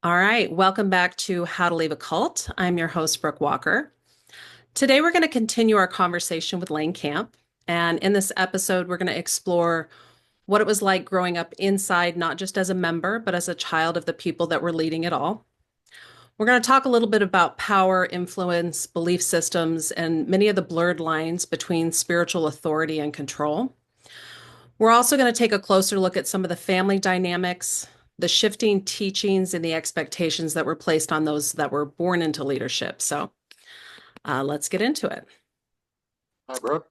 All right, welcome back to How to Leave a Cult. I'm your host, Brooke Walker. Today, we're going to continue our conversation with Lane Kamp. And in this episode, we're going to explore what it was like growing up inside, not just as a member, but as a child of the people that were leading it all. We're going to talk a little bit about power, influence, belief systems, and many of the blurred lines between spiritual authority and control. We're also going to take a closer look at some of the family dynamics, the shifting teachings, and the expectations that were placed on those that were born into leadership. So let's get into it. Hi, Brooke.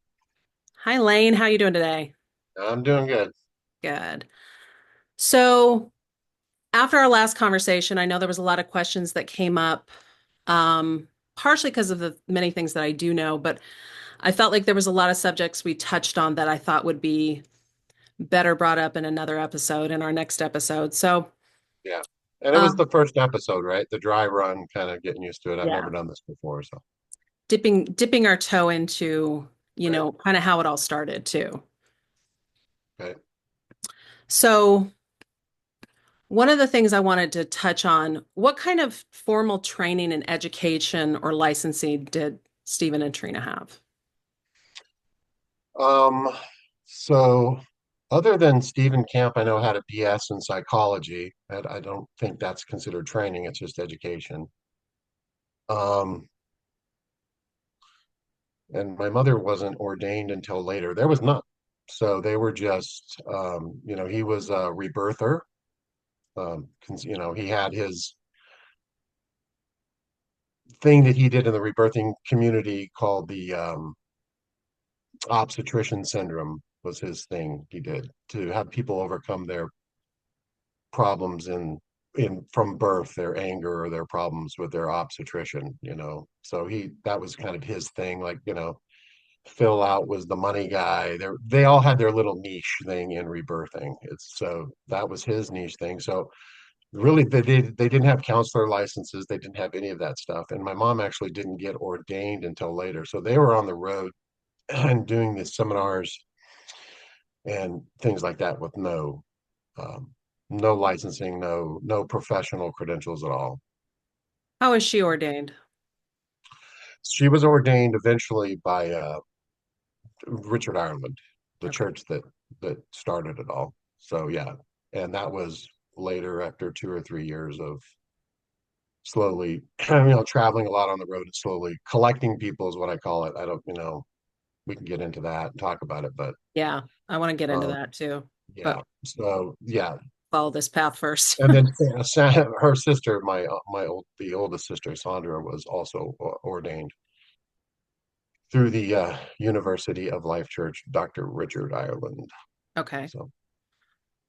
Hi, Lane. How you doing today? I'm doing good. Good. So after our last conversation, I know there was a lot of questions that came up, partially because of the many things that I do know, but I felt like there was a lot of subjects we touched on that I thought would be better brought up in another episode, in our next episode. So, Yeah. And it was um, the first episode, right? The dry run, kind of getting used to it. I've yeah. never done this before, so Dipping our toe into, right. kind of how it all started too. Okay. So, one of the things I wanted to touch on, what kind of formal training and education or licensing did Stephen and Trina have? Um, so other than Steven Kamp, I know had a BS in psychology. I don't think that's considered training, it's just education. Um, and my mother wasn't ordained until later. There was none. So they were just he was a rebirther. He had his thing that he did in the rebirthing community called the obstetrician syndrome was his thing he did to have people overcome their problems in from birth, their anger or their problems with their obstetrician. So he that was kind of his thing, like, Phil out was the money guy. They all had their little niche thing in rebirthing. It's so that was his niche thing. So really they didn't have counselor licenses, they didn't have any of that stuff. And my mom actually didn't get ordained until later. So they were on the road and doing these seminars and things like that with um, no licensing, no professional credentials at all. How was she ordained? She was ordained eventually by Richard Ireland, the Okay. church that started it all. So yeah, and that was later after 2 or 3 years of slowly, traveling a lot on the road and slowly collecting people is what I call it. I don't, we can get into that and talk about it, but Yeah, I want to get into um, that too, yeah. but So yeah, follow this path first. and then her sister, the oldest sister, Sandra, was also ordained through the University of Life Church, Dr. Richard Ireland. Okay. So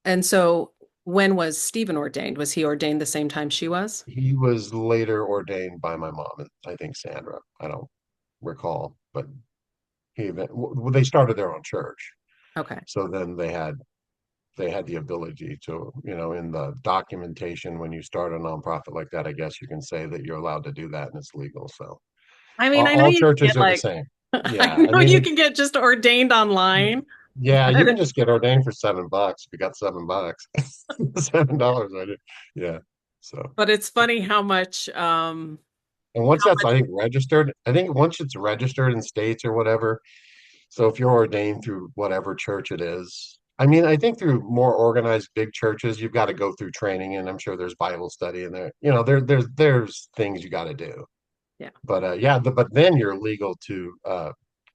And so when was Stephen ordained? Was he ordained the same time she was? he was later ordained by my mom and I think Sandra. I don't recall, but they started their own church. Okay. So then they had the ability to, in the documentation when you start a nonprofit like that, I guess you can say that you're allowed to do that and it's legal. So I mean, all, I know all you can churches get are the like, same. I Yeah, I know mean, you can get just ordained online, yeah, you can but just get ordained for $7 if you got $7. $7, right? Yeah. So, it's funny how much and once how that's, much I think, registered, I think once it's registered in states or whatever, so if you're ordained through whatever church it is, I mean, I think through more organized big churches, you've got to go through training, and I'm sure there's Bible study in there. There's things you got to do. yeah, But yeah, but then you're legal to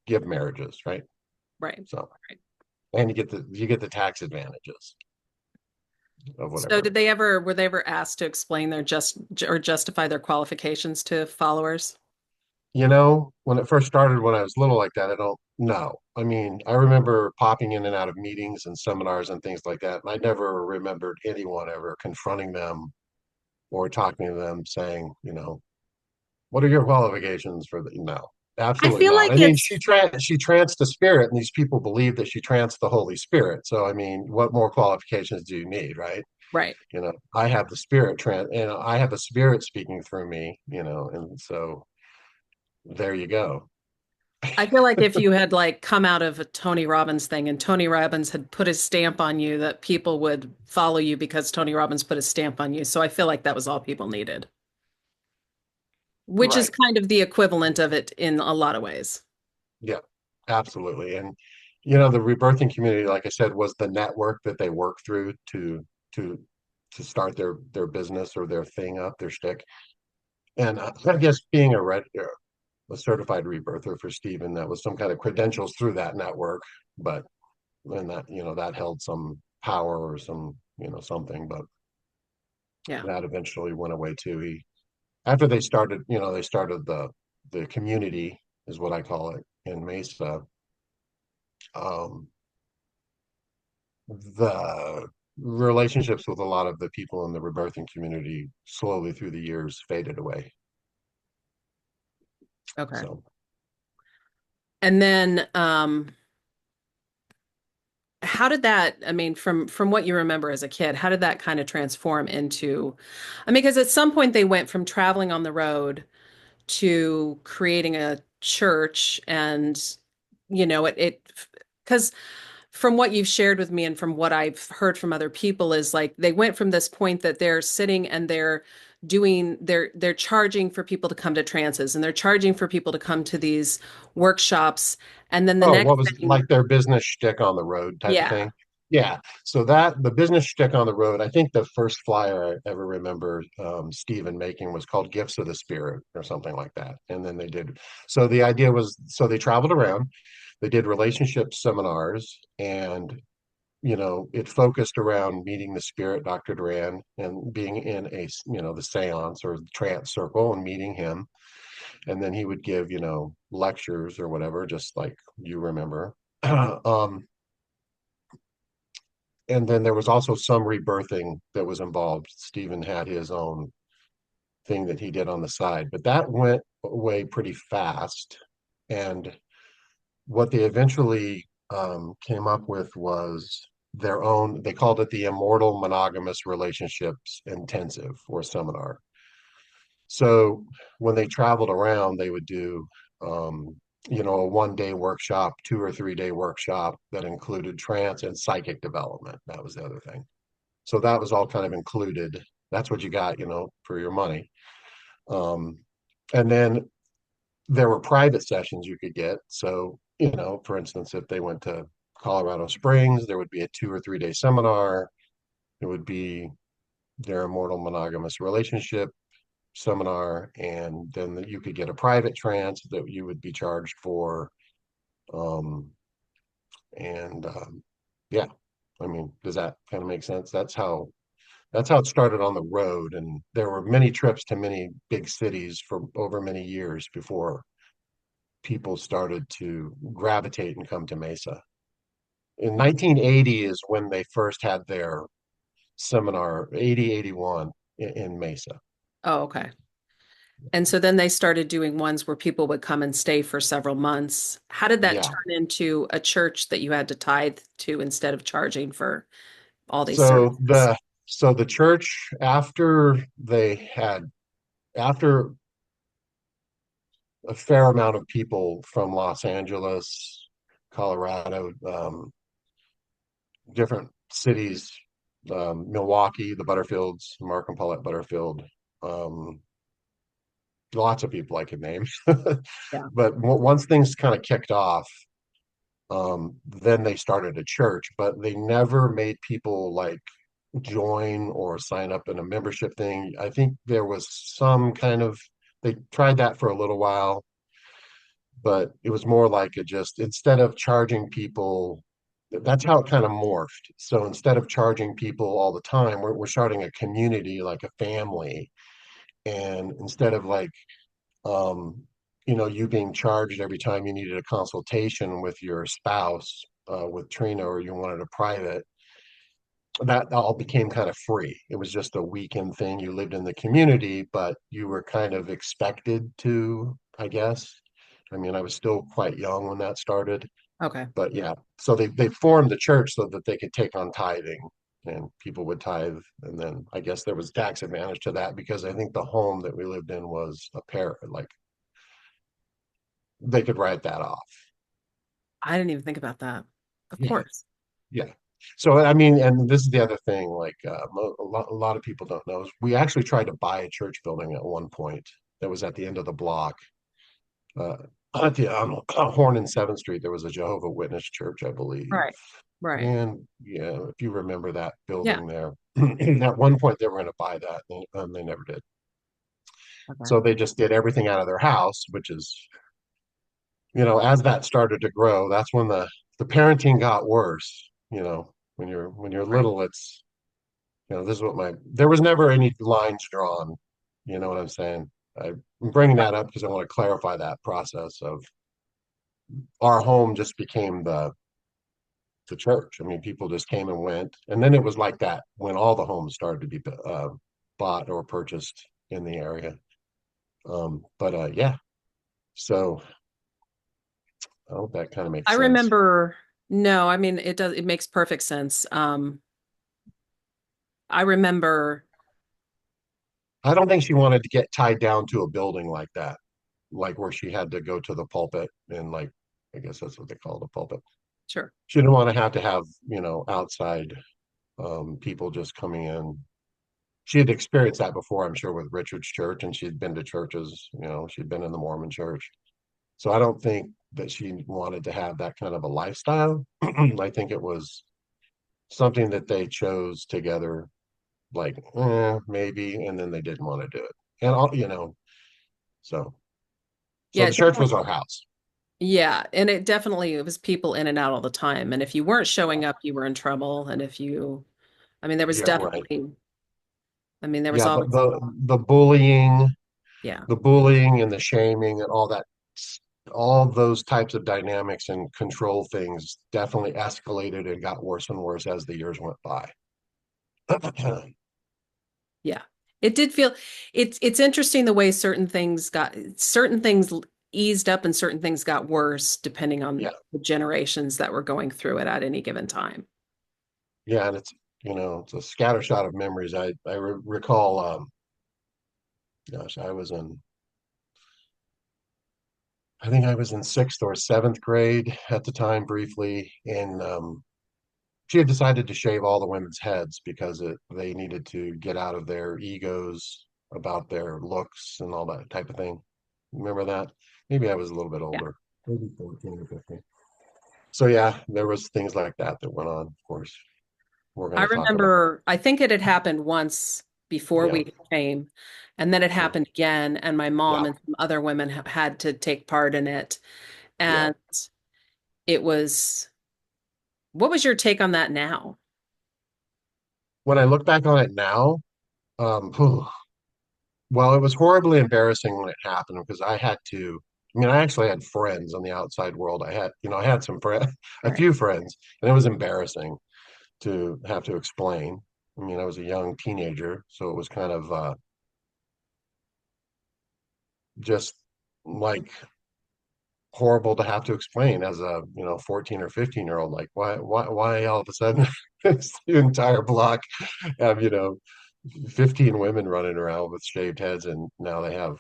give marriages, right? right. So, Right. and you get the tax advantages of So whatever. were they ever asked to explain their or justify their qualifications to followers? When it first started, when I was little like that, I don't know. I mean, I remember popping in and out of meetings and seminars and things like that, and I never remembered anyone ever confronting them or talking to them saying, what are your qualifications for the no, I absolutely feel not. like I mean, it's she tranced the spirit, and these people believe that she tranced the Holy Spirit. So I mean, what more qualifications do you need, right? right. I have the spirit and I have the spirit speaking through me, and so there you go. I feel like if you had like come out of a Tony Robbins thing and Tony Robbins had put his stamp on you, that people would follow you because Tony Robbins put his stamp on you. So I feel like that was all people needed, which is Right. kind of the equivalent of it in a lot of ways. Yeah, absolutely. And the rebirthing community, like I said, was the network that they worked through to to start their business or their thing up, their shtick. And I guess being a certified rebirther for Stephen, that was some kind of credentials through that network, but and that that held some power or some something, but Yeah. that eventually went away too. He After they started the community is what I call it in Mesa. Um, the relationships with a lot of the people in the rebirthing community slowly through the years faded away. Okay. So, And then how did that, I mean, from what you remember as a kid, how did that kind of transform into, I mean, because at some point they went from traveling on the road to creating a church and because from what you've shared with me and from what I've heard from other people is like they went from this point that they're sitting and they're charging for people to come to trances and they're charging for people to come to these workshops, and then the oh, next what was thing. like their business shtick on the road type of Yeah. thing? Yeah. So that the business shtick on the road, I think the first flyer I ever remember Stephen making was called Gifts of the Spirit or something like that. And then they did. So the idea was, so they traveled around, they did relationship seminars, and it focused around meeting the spirit, Dr. Duran, and being in the seance or trance circle and meeting him. And then he would give, lectures or whatever, just like you remember. um, and then there was also some rebirthing that was involved. Stephen had his own thing that he did on the side, but that went away pretty fast. And what they eventually came up with was their own, they called it the Immortal Monogamous Relationships Intensive or Seminar. So when they traveled around, they would do, a 1 day workshop, 2 or 3 day workshop that included trance and psychic development. That was the other thing. So that was all kind of included. That's what you got, for your money. Um, and then there were private sessions you could get. So, for instance, if they went to Colorado Springs, there would be a 2 or 3 day seminar. It would be their immortal monogamous relationship seminar, and then you could get a private trance that you would be charged for. Um, and Yeah, I mean, does that kind of make sense? That's how it started on the road, and there were many trips to many big cities for over many years before people started to gravitate and come to Mesa. In 1980 is when they first had their seminar, 80, 81 in Mesa. Oh, okay. And so then they started doing ones where people would come and stay for several months. How did that Yeah. turn into a church that you had to tithe to instead of charging for all these So services? the church, after a fair amount of people from Los Angeles, Colorado, different cities, Milwaukee, the Butterfields, Mark and Paulette Butterfield, um, lots of people I could name. Yeah. But once things kind of kicked off, then they started a church, but they never made people like join or sign up in a membership thing. I think there was some kind of, they tried that for a little while, but it was more like it just, instead of charging people, that's how it kind of morphed. So instead of charging people all the time, we're starting a community, like a family. And instead of like, um, you being charged every time you needed a consultation with your spouse, with Trina, or you wanted a private, that all became kind of free. It was just a weekend thing. You lived in the community, but you were kind of expected to, I guess. I mean, I was still quite young when that started, Okay. but yeah. So they formed the church so that they could take on tithing, and people would tithe. And then I guess there was tax advantage to that because I think the home that we lived in was a pair, like they could write that off. I didn't even think about that. Of Yeah, course. yeah. So I mean, and this is the other thing, like a lot of people don't know is we actually tried to buy a church building at one point that was at the end of the block. Uh, at the Horn and Seventh Street, there was a Jehovah Witness church, I believe. Right. Right. And yeah, if you remember that Yeah. building there, at one point they were going to buy that, and they never did. Okay. So they just did everything out of their house, which is, as that started to grow, that's when the parenting got worse. When you're Right. little, it's this is what there was never any lines drawn. You know what I'm saying? I'm bringing Right. that up because I want to clarify that process of our home just became the church. I mean, people just came and went, and then it was like that when all the homes started to be bought or purchased in the area. But yeah, so I hope that kind of I makes sense. remember, no, I mean, it makes perfect sense. I remember, I don't think she wanted to get tied down to a building like that, like where she had to go to the pulpit and like, I guess that's what they call the pulpit. sure. She didn't want to have, outside people just coming in. She had experienced that before, I'm sure, with Richard's church, and she'd been to churches, she'd been in the Mormon church. So I don't think that she wanted to have that kind of a lifestyle. I think it was something that they chose together, like, maybe, and then they didn't want to do it. And so Yeah, the it church definitely, was our house. yeah, and it was people in and out all the time. And if you weren't showing up, you were in trouble. And if you, I mean, there was Yeah, right. definitely, I mean, there was Yeah, always, the bullying, yeah, and the shaming and all that, all those types of dynamics and control things definitely escalated and got worse and worse as the years went by. yeah. It did feel, it's interesting the way certain things eased up and certain things got worse depending on Yeah, the generations that were going through it at any given time. yeah, and it's a scattershot of memories. I recall, gosh, I think I was in sixth or seventh grade at the time, briefly, and she had decided to shave all the women's heads because they needed to get out of their egos about their looks and all that type of thing. Remember that? Maybe I was a little bit Yeah. older, maybe 14 or 15. So yeah, there was things like that that went on. Of course, we're going I to talk about. remember, I think it had happened once before Yeah, we came, and then it happened again, and my mom yeah, and some other women have had to take part in it. yeah. And it was, what was your take on that now? When I look back on it now, whew, well, it was horribly embarrassing when it happened because I had to. I mean, I actually had friends on the outside world. I had some friends, a Right. few friends, and it was embarrassing to have to explain. I mean, I was a young teenager, so it was kind of just like horrible to have to explain as a 14 or 15-year old, like why all of a sudden it's the entire block have 15 women running around with shaved heads, and now they have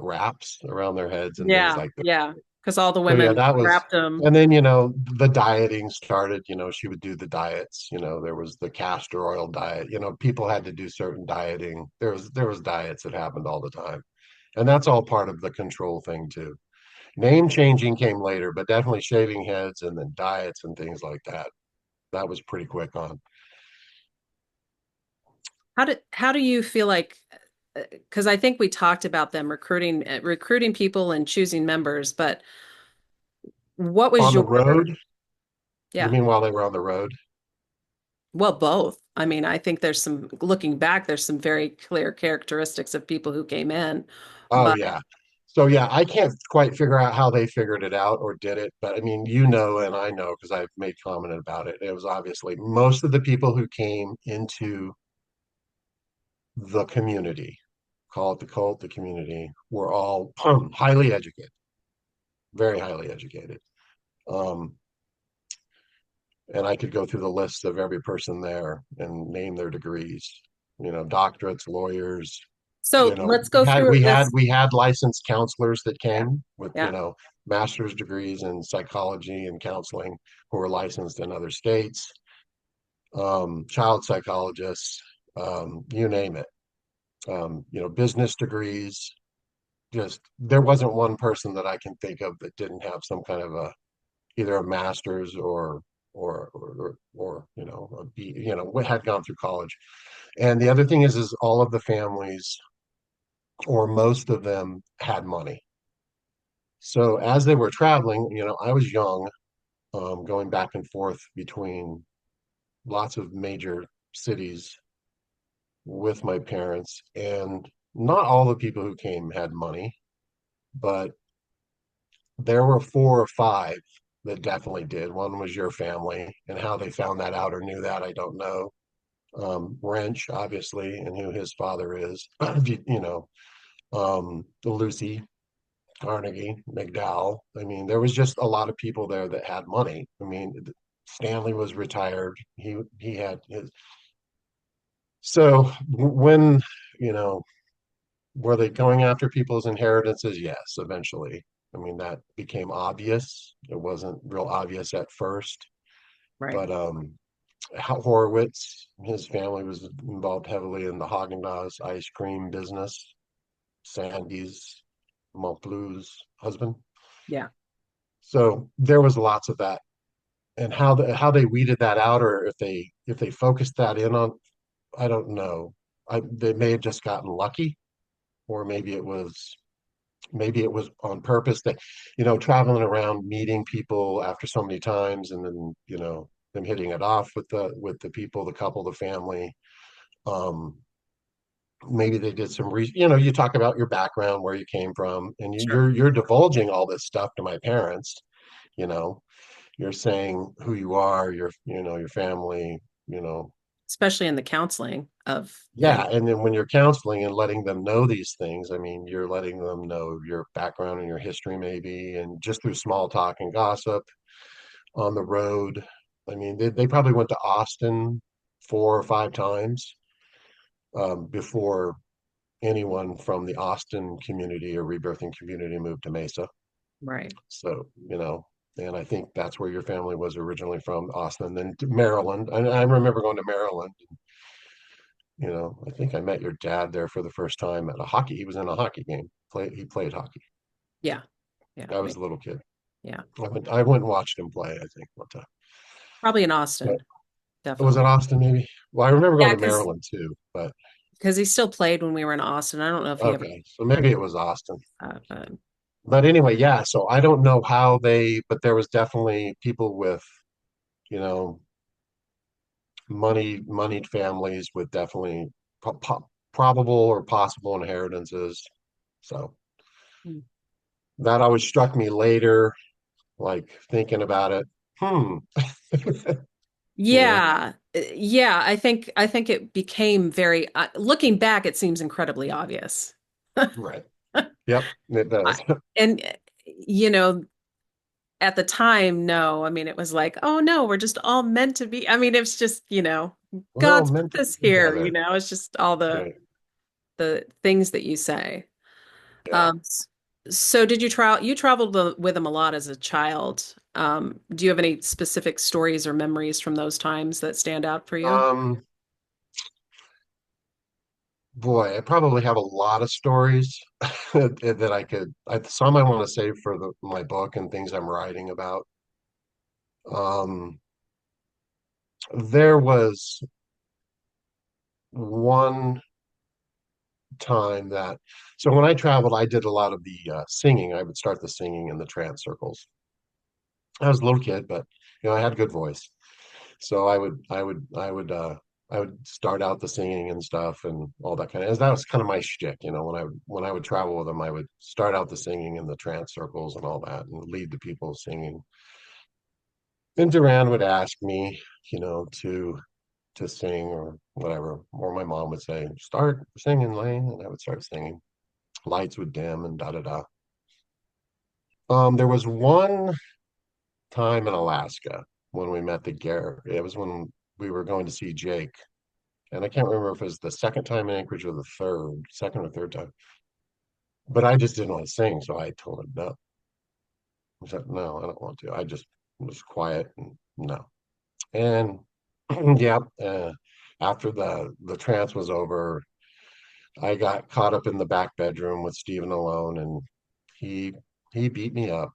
wraps around their heads and things Yeah, like that. yeah, because all the So yeah, women that was. wrapped them. And then the dieting started. She would do the diets. There was the castor oil diet. People had to do certain dieting. There was diets that happened all the time, and that's all part of the control thing too. Name changing came later, but definitely shaving heads and then diets and things like that. That was pretty quick on. How do you feel like, because I think we talked about them recruiting people and choosing members, but what was On the your, road, you yeah, mean while they were on the road? well, both. I mean, I think looking back, there's some very clear characteristics of people who came in, Oh but yeah. So yeah, I can't quite figure out how they figured it out or did it, but I mean, and I know because I've made comment about it. It was obviously most of the people who came into the community, call it the cult, the community, were all highly educated, very highly educated. Um, and I could go through the list of every person there and name their degrees, doctorates, lawyers. So You know, let's go through this. we had licensed counselors that Yeah. came with, you Yeah. know, master's degrees in psychology and counseling who were licensed in other states, child psychologists, you name it. You know, business degrees. Just there wasn't one person that I can think of that didn't have some kind of a either a master's or you know a B, you know had gone through college. And the other thing is all of the families or most of them had money. So as they were traveling, you know, I was young, going back and forth between lots of major cities with my parents, and not all the people who came had money, but there were four or five that definitely did. One was your family, and how they found that out or knew that, I don't know. Wrench, obviously, and who his father is, you know, Lucy, Carnegie, McDowell. I mean, there was just a lot of people there that had money. I mean, Stanley was retired. He had his. So when, you know, were they going after people's inheritances? Yes, eventually. I mean, that became obvious. It wasn't real obvious at first, Right. but Horowitz, his family was involved heavily in the Haagen-Dazs ice cream business. Sandy's Montblu's husband. Yeah. So there was lots of that, and how they weeded that out, or if they focused that in on, I don't know. They may have just gotten lucky, or maybe it was on purpose that, you know, traveling around meeting people after so many times, and then you know them hitting it off with the people, the couple, the family. Um, Maybe they did some you know, you talk about your background, where you came from, and Sure. you're divulging all this stuff to my parents. You know, you're saying who you are, your you know your family, you know. Especially in the counseling of things. Yeah, and then when you're counseling and letting them know these things, I mean, you're letting them know your background and your history, maybe, and just through small talk and gossip on the road. I mean, they probably went to Austin four or five times, before anyone from the Austin community or rebirthing community moved to Mesa. Right. So, you know, and I think that's where your family was originally from, Austin, then to Maryland. I remember going to Maryland. You know, I think I met your dad there for the first time at a hockey. He was in a hockey game. He played hockey. Yeah. Yeah. I was a little kid. Yeah. I went and watched him play, I think, one time. Probably in But Austin. was it Definitely. Austin maybe? Well, I remember going Yeah, to because Maryland too, but he still played when we were in Austin. I don't know if he ever okay. So maybe it was Austin. but But anyway, yeah, so I don't know how they, but there was definitely people with, you know, moneyed families with definitely probable or possible inheritances. So hmm. that always struck me later, like thinking about it. Hmm. You know, Yeah. Yeah, I think it became very looking back it seems incredibly obvious. right. Yep, it I, does. and you know, at the time, no. I mean, it was like, oh no, we're just all meant to be. I mean, it's just, We're all God's put meant to this be here, together. it's just all Right. the things that you say. Yeah. Um, so did you traveled with him a lot as a child. Do you have any specific stories or memories from those times that stand out for you? Um, Boy, I probably have a lot of stories that some I want to save for my book and things I'm writing about. Um, there was one time that, so when I traveled, I did a lot of the singing. I would start the singing in the trance circles. I was a little kid, but you know, I had a good voice. So I would start out the singing and stuff and all that kind of, that was kind of my shtick, you know, when I would travel with them, I would start out the singing in the trance circles and all that and lead the people singing. And Duran would ask me, you know, to sing or whatever, or my mom would say, "Start singing, Lane," and I would start singing. Lights would dim and da da da. There was one time in Alaska when we met the Gare. It was when we were going to see Jake And I can't remember if it was the second time in Anchorage or the second or third time. But I just didn't want to sing, so I told him no. I said, no, I don't want to. I just was quiet and no. And yeah, after the trance was over, I got caught up in the back bedroom with Steven alone, and he he beat me up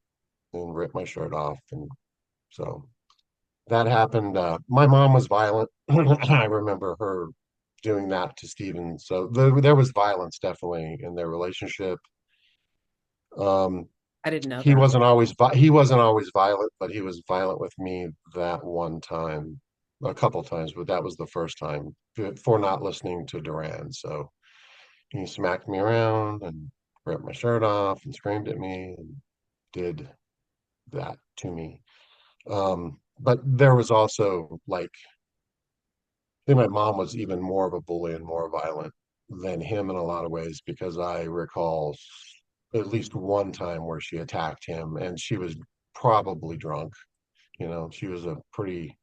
and ripped my shirt off, and so that happened. My mom was violent. I remember her doing that to Steven. So there was violence definitely in their relationship. Um, I didn't know he that. wasn't always he wasn't always violent, but he was violent with me that one time, a couple times, but that was the first time for not listening to Duran. So he smacked me around and ripped my shirt off and screamed at me and did that to me. But there was also like I think my mom was even more of a bully and more violent than him in a lot of ways because I recall at least one time where she attacked him and she was probably drunk. You know, she was a pretty,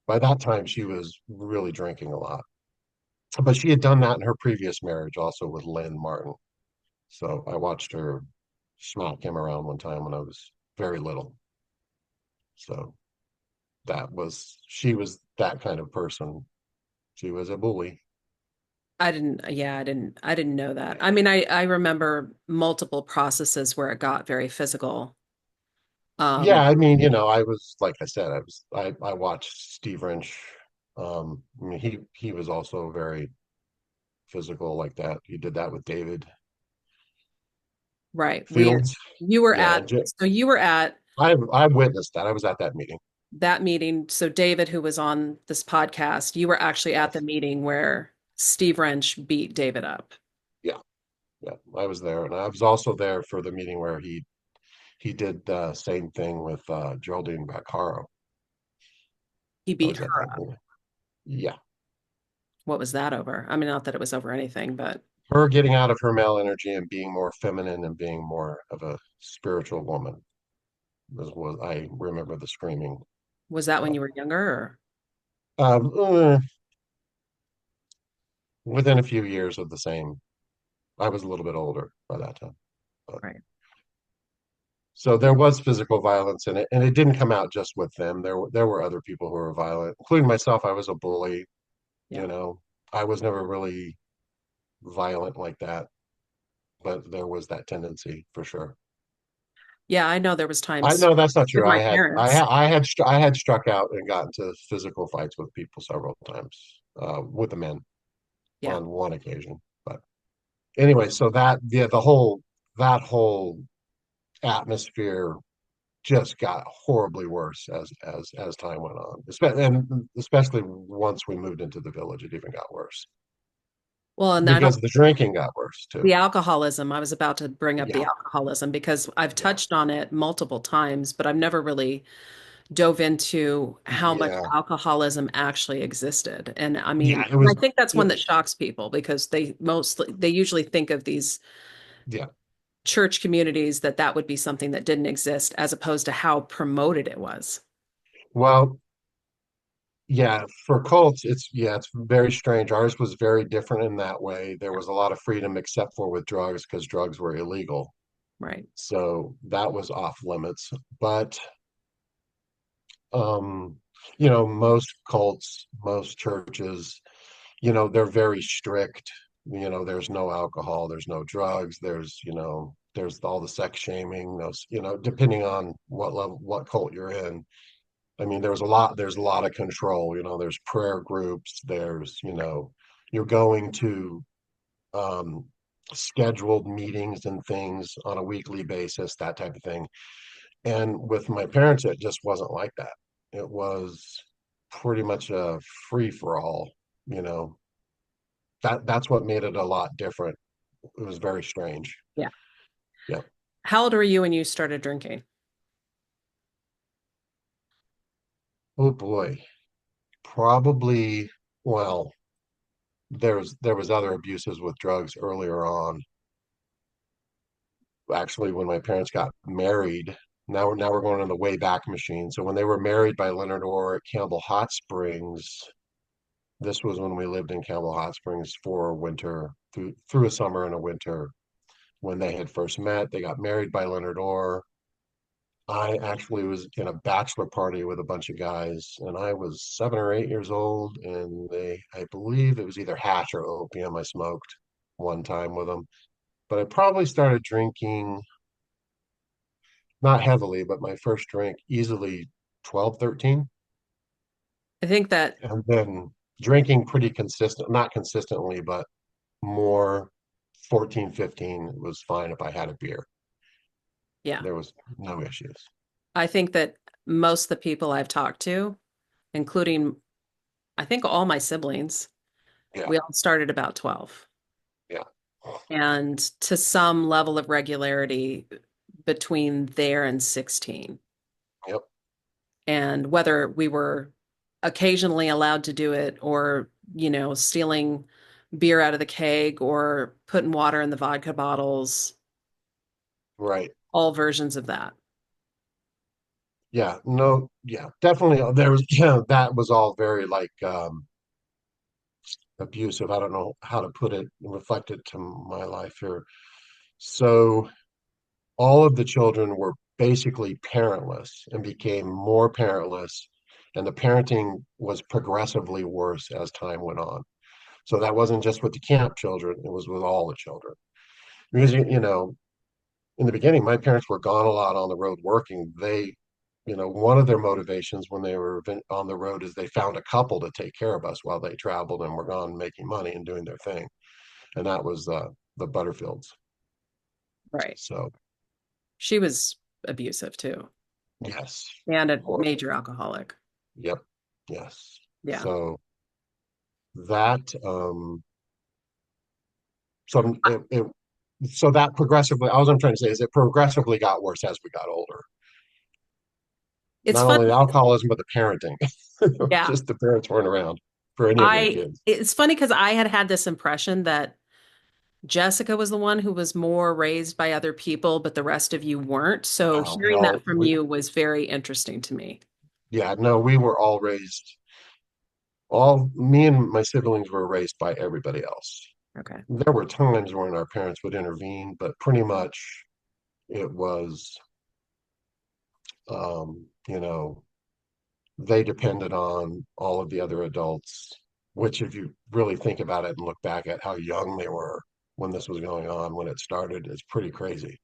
by that time, she was really drinking a lot. But she had done that in her previous marriage also with Lynn Martin. So I watched her smack him around one time when I was very little. So she was that kind of person. She was a bully. I didn't know that. I mean, I remember multiple processes where it got very physical. Yeah, Um, I mean, you know, I was like I said, I watched Steve Wrench. I mean, he was also very physical like that. He did that with David right. Fields. You were Yeah, at, so you were at I witnessed that. I was at that meeting. that meeting. So David, who was on this podcast, you were actually at the Yes. meeting where Steve Wrench beat David up. Yeah, yeah. I was there, and I was also there for the meeting where he did the same thing with Geraldine Vaccaro. He I beat was at her that up. meeting. Yeah, What was that over? I mean, not that it was over anything, but her getting out of her male energy and being more feminine and being more of a spiritual woman was I remember the screaming. was that when So you were younger or? um, uh, within a few years of the same, I was a little bit older by that time. But, Right. so there was physical violence in it, and it didn't come out just with them. There were other people who were violent, including myself. I was a bully. Yeah. You know, I was never really violent like that, but there was that tendency for sure. Yeah, I know there was I times know that's not with true. my parents. I had struck out and got into physical fights with people several times with the men Yeah. on one occasion. But anyway, so that yeah, that whole atmosphere just got horribly worse as time went on. Especially once we moved into the village, it even got worse Well, and I don't, because the drinking got worse too. the alcoholism, I was about to bring up the Yeah, alcoholism because I've yeah, touched on it multiple times, but I've never really dove into how much yeah, alcoholism actually existed. And I mean, yeah. It and was I think that's one it, that shocks people because they usually think of these yeah. church communities that that would be something that didn't exist as opposed to how promoted it was. Well, yeah, for cults, it's very strange. Ours was very different in that way. There was a lot of freedom except for with drugs because drugs were illegal. Right. So that was off limits. But um, you know, most cults, most churches, you know, they're very strict. You know, there's no alcohol, there's no drugs, there's all the sex shaming, those, depending on what level, what cult you're in. I mean, there's a lot of control, there's prayer groups, you're going to um, scheduled meetings and things on a weekly basis, that type of thing. And with my parents, it just wasn't like that. It was pretty much a free for all, you know. That's what made it a lot different. It was very strange. Yeah. Yeah. How old were you when you started drinking? Oh boy. Probably, well, there was other abuses with drugs earlier on. Actually, when my parents got married, now we're going on the way back machine. So when they were married by Leonard Orr at Campbell Hot Springs, This was when we lived in Campbell Hot Springs for a winter, through a summer and a winter when they had first met. They got married by Leonard Orr. I actually was in a bachelor party with a bunch of guys, and I was 7 or 8 years old, and I believe it was either hash or opium I smoked one time with them. But I probably started drinking, not heavily, but my first drink easily 12, 13, I think that, and then drinking pretty consistent, not consistently, but more 14, 15 was fine if I had a beer. yeah, There was no issues. I think that most of the people I've talked to, including I think all my siblings, Yeah, we all started about 12 yeah, and to some level of regularity between there and 16. yep, And whether we were occasionally allowed to do it or, stealing beer out of the keg or putting water in the vodka bottles, right. all versions of that. Yeah, no, yeah, definitely. There was, yeah, that was all very like abusive. I don't know how to put it, reflect it to my life here. So all of the children were basically parentless and became more parentless, and the parenting was progressively worse as time went on. So that wasn't just with the camp children, it was with all the children. Because in the beginning, my parents were gone a lot on the road working. One of their motivations when they were on the road is they found a couple to take care of us while they traveled and were gone making money and doing their thing. And that was the Butterfields. Right. So, She was abusive too, yes, and a horrible. major alcoholic. Yep, yes. Yeah. So that, so so that progressively, all I'm trying to say is it progressively got worse as we got older. It's Not funny. only the alcoholism, but the parenting. Yeah. Just the parents weren't around for any of their kids. It's funny because I had this impression that Jessica was the one who was more raised by other people, but the rest of you weren't. So Oh, hearing that no, from you was very interesting to me. yeah, no, we were all raised, all me and my siblings were raised by everybody else. Okay. There were times when our parents would intervene, but pretty much it was, you know, they depended on all of the other adults, which, if you really think about it and look back at how young they were when this was going on, when it started, it's pretty crazy.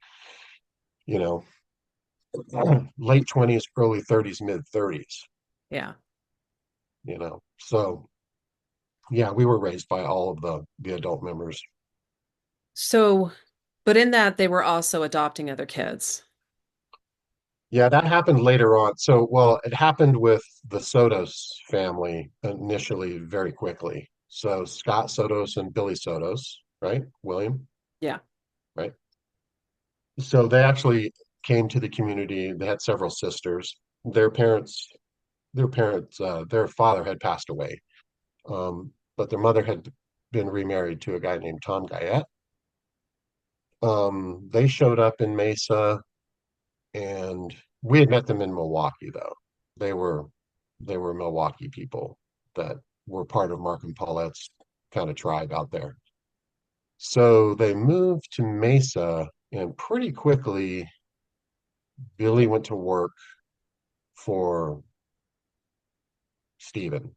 You know, late 20s, early 30s, mid 30s, Yeah. So yeah, we were raised by all of the adult members. So, but in that, they were also adopting other kids. Yeah, that happened later on. So, well, it happened with the Sotos family initially very quickly. So Scott Sotos and Billy Sotos, right? William, Yeah. right? So they actually came to the community. They had several sisters. Their father had passed away, but their mother had been remarried to a guy named Tom Guyette. They showed up in Mesa, and we had met them in Milwaukee, though. They were they were Milwaukee people that were part of Mark and Paulette's kind of tribe out there. So they moved to Mesa, and pretty quickly, Billy went to work for Steven,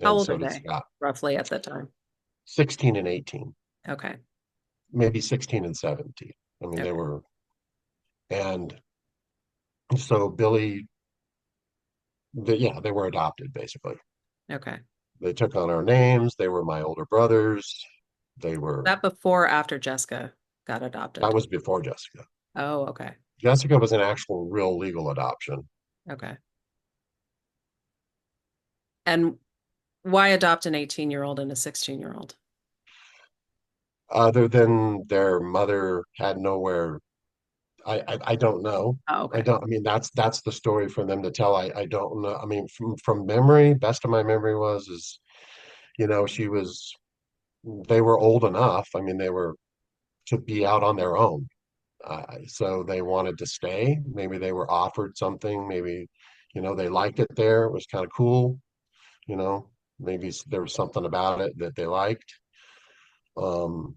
How and old are so did they Scott. roughly at that time? 16 and 18, Okay. maybe 16 and 17. I mean, they Okay. were, and so Billy, yeah, they were adopted basically. Okay. They took on our names. They were my older brothers. They were, That before or after Jessica got that adopted? was before Jessica. Oh, okay. Jessica was an actual real legal adoption. Okay. And why adopt an 18-year-old and a 16-year-old? Other than their mother had nowhere, I don't know. Oh, I okay. don't, I mean, that's the story for them to tell. I don't know. I mean, from memory, best of my memory is, she was, they were old enough. I mean, they were to be out on their own. So they wanted to stay. Maybe they were offered something. Maybe, they liked it there. It was kind of cool, you know. Maybe there was something about it that they liked. Um,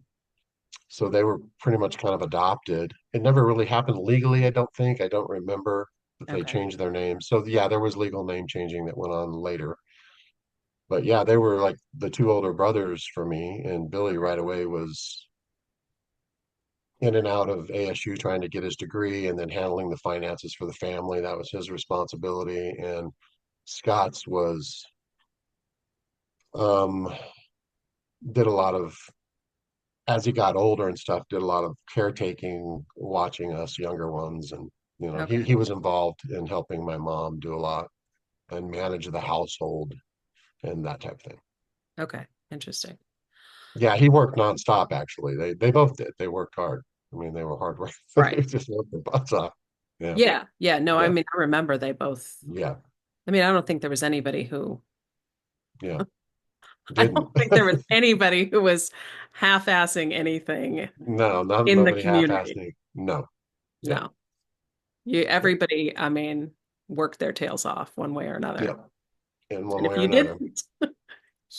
so they were pretty much kind of adopted. It never really happened legally, I don't think. I don't remember that they Okay. changed their name. So yeah, there was legal name changing that went on later. But yeah, they were like the two older brothers for me, and Billy Okay. right away was in and out of ASU trying to get his degree and then handling the finances for the family. That was his responsibility. And Scott's was um did a lot of as he got older and stuff, did a lot of caretaking, watching us younger ones, and Okay. he was involved in helping my mom do a lot and manage the household and that type of thing. Okay. Interesting. Yeah, he worked nonstop actually. They both did. They worked hard. I mean, they were hard work. They Right. just worked their butts off. Yeah, Yeah. Yeah. No, I yeah, mean, I remember they both, yeah, I mean, I don't think there was anybody who, yeah. I don't Didn't. think there was anybody who was half-assing anything No, not in the nobody community. half-assed. No. Yeah, No. Everybody, I mean, worked their tails off one way or yeah, another. in one And if way or you another. didn't,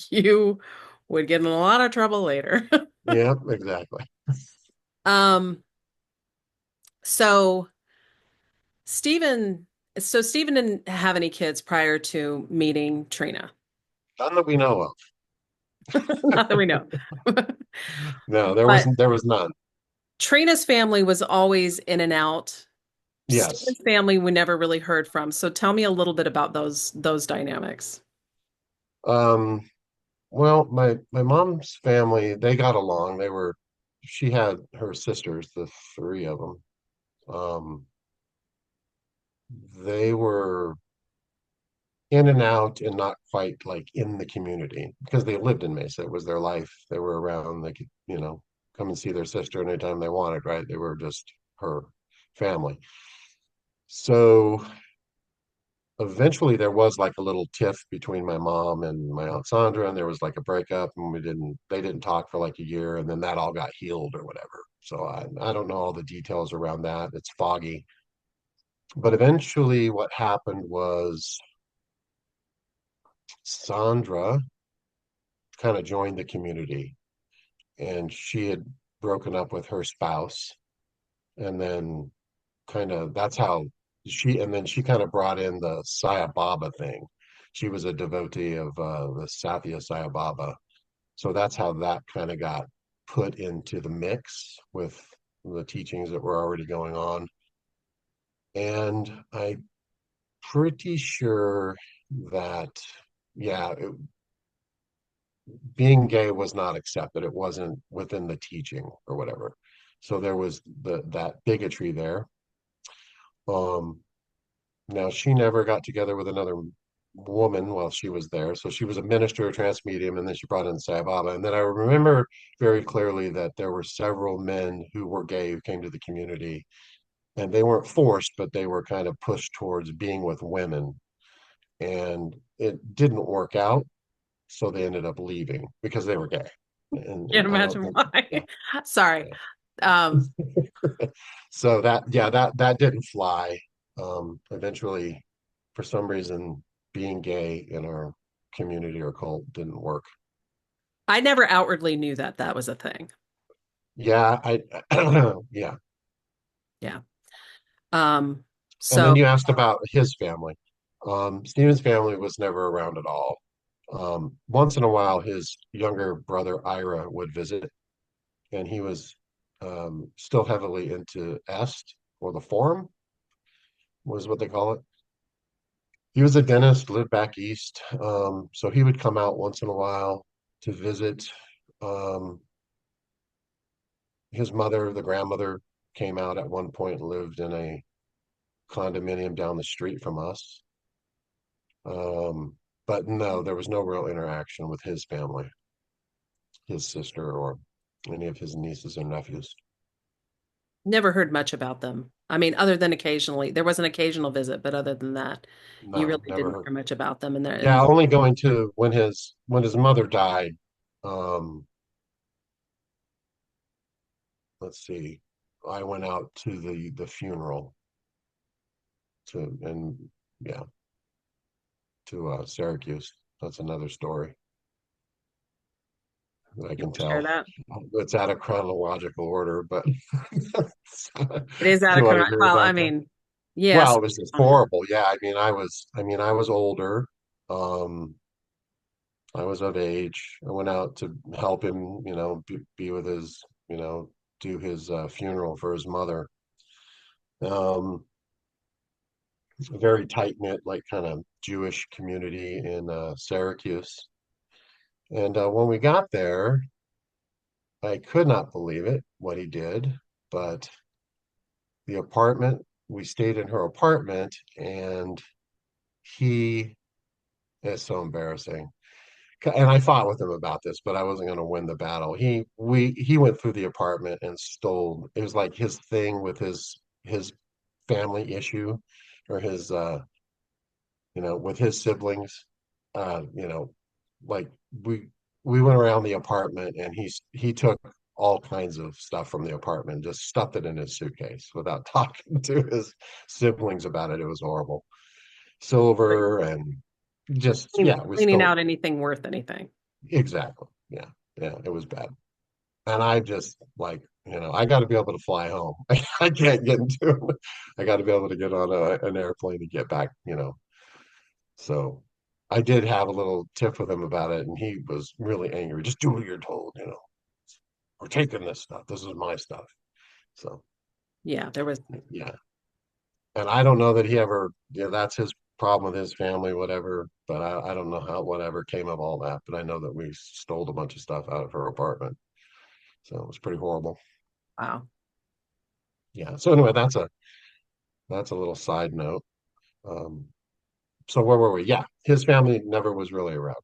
you would get in a lot of trouble later. Yeah, exactly. Um, so Stephen, so Stephen didn't have any kids prior to meeting Trina. None that we know of. Not that we know. No, But there was none. Trina's family was always in and out. Yes. Stephen's family we never really heard from. So tell me a little bit about those dynamics. Um, well, my mom's family, they got along. She had her sisters, the three of them. Um, they were in and out and not quite like in the community because they lived in Mesa. It was their life. They were around. They could, come and see their sister anytime they wanted, right? They were just her family. So eventually there was like a little tiff between my mom and my aunt Sandra, and there was like a breakup, and they didn't talk for like a year, and then that all got healed or whatever. So I don't know all the details around that. It's foggy. But eventually what happened was Sandra kind of joined the community, and she had broken up with her spouse, and then kind of that's how and then she kind of brought in the Sai Baba thing. She was a devotee of the Sathya Sai Baba. So that's how that kind of got put into the mix with the teachings that were already going on. And I'm pretty sure that, yeah, being gay was not accepted. It wasn't within the teaching or whatever. So there was that bigotry there. Um, Now, she never got together with another woman while she was there. So she was a minister, a trance medium, and then she brought in Sai Baba. And then I remember very clearly that there were several men who were gay who came to the community, and they weren't forced, but they were kind of pushed towards being with women. And it didn't work out. So they ended up leaving because they were gay. Can't And I don't imagine think, why. yeah, Sorry. Um, so that didn't fly. Eventually, for some reason, being gay in our community or cult didn't work. I never outwardly knew that that was a thing. Yeah, I yeah. Yeah. Um, And so then you asked about his family. Steven's family was never around at all. Once in a while, his younger brother Ira would visit, and he was still heavily into Est or the Forum was what they call it. He was a dentist, lived back east. So he would come out once in a while to visit. Um, his mother, the grandmother, came out at one point and lived in a condominium down the street from us. Um, but no, there was no real interaction with his family, his sister, or any of his nieces and nephews. never heard much about them. I mean, other than occasionally, there was an occasional visit, but other than that, you No, really never didn't heard. hear much about them. And they're Yeah, and only going to when his mother died. Um, let's see, I went out to the funeral to and yeah to Syracuse. That's another story that I You can want to share tell. that? It's out of chronological order, but It is do out you of want to control. hear Well, I about that? mean, yes. Well, it was just horrible. Yeah, I was older. Um, I was of age. I went out to help him, be with his, do his funeral for his mother. Um, a very tight-knit, like kind of Jewish community in Syracuse. And when we got there, I could not believe it, what he did. But the apartment, we stayed in her apartment, and he is so embarrassing. And I fought with him about this, but I wasn't going to win the battle. He went through the apartment and stole. It was like his thing with his family issue, or his with his siblings. Uh, you know, like we we went around the apartment, and he took all kinds of stuff from the apartment, just stuffed it in his suitcase without talking to his siblings about it. It was horrible. Like Silver and just, yeah, we cleaning stole. out anything worth anything. Exactly. Yeah. Yeah. It was bad. And I just like, I got to be able to fly home. I can't get into it. I got to be able to get on an airplane to get back, So I did have a little tiff with him about it, and he was really angry. Just do what you're told. We're taking this stuff. This is my stuff. So, Yeah, there was. yeah. And I don't know that he ever, that's his problem with his family, whatever. But I don't know how whatever came of all that. But I know that we stole a bunch of stuff out of her apartment. So it was pretty horrible. Wow. Yeah. So anyway, that's a little side note. Um, so where were we? Yeah, his family never was really around.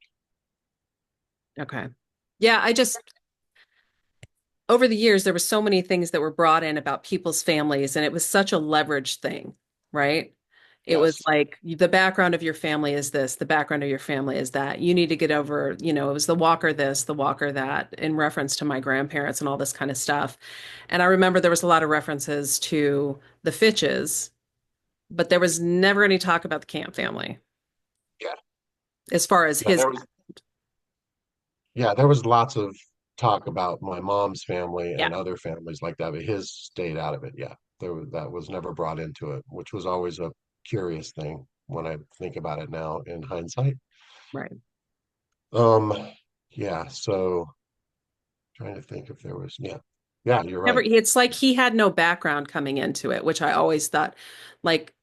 Okay. Yeah, I just over the years there were so many things that were brought in about people's families, and it was such a leveraged thing, right? It was Yes. like the background of your family is this, the background of your family is that. You need to get over, it was the Walker this, the Walker that, in reference to my grandparents and all this kind of stuff. And I remember there was a lot of references to the Fitches, but there was never any talk about the Camp family Yeah. as far as Yeah. his. There was lots of talk about my mom's family Yeah, and other families like that, but his stayed out of it. Yeah. That was never brought into it, which was always a curious thing when I think about it now in hindsight. right. Um, yeah, so trying to think if there was, yeah. Yeah, you're Never, right. it's like he had no background coming into it, which I always thought, like,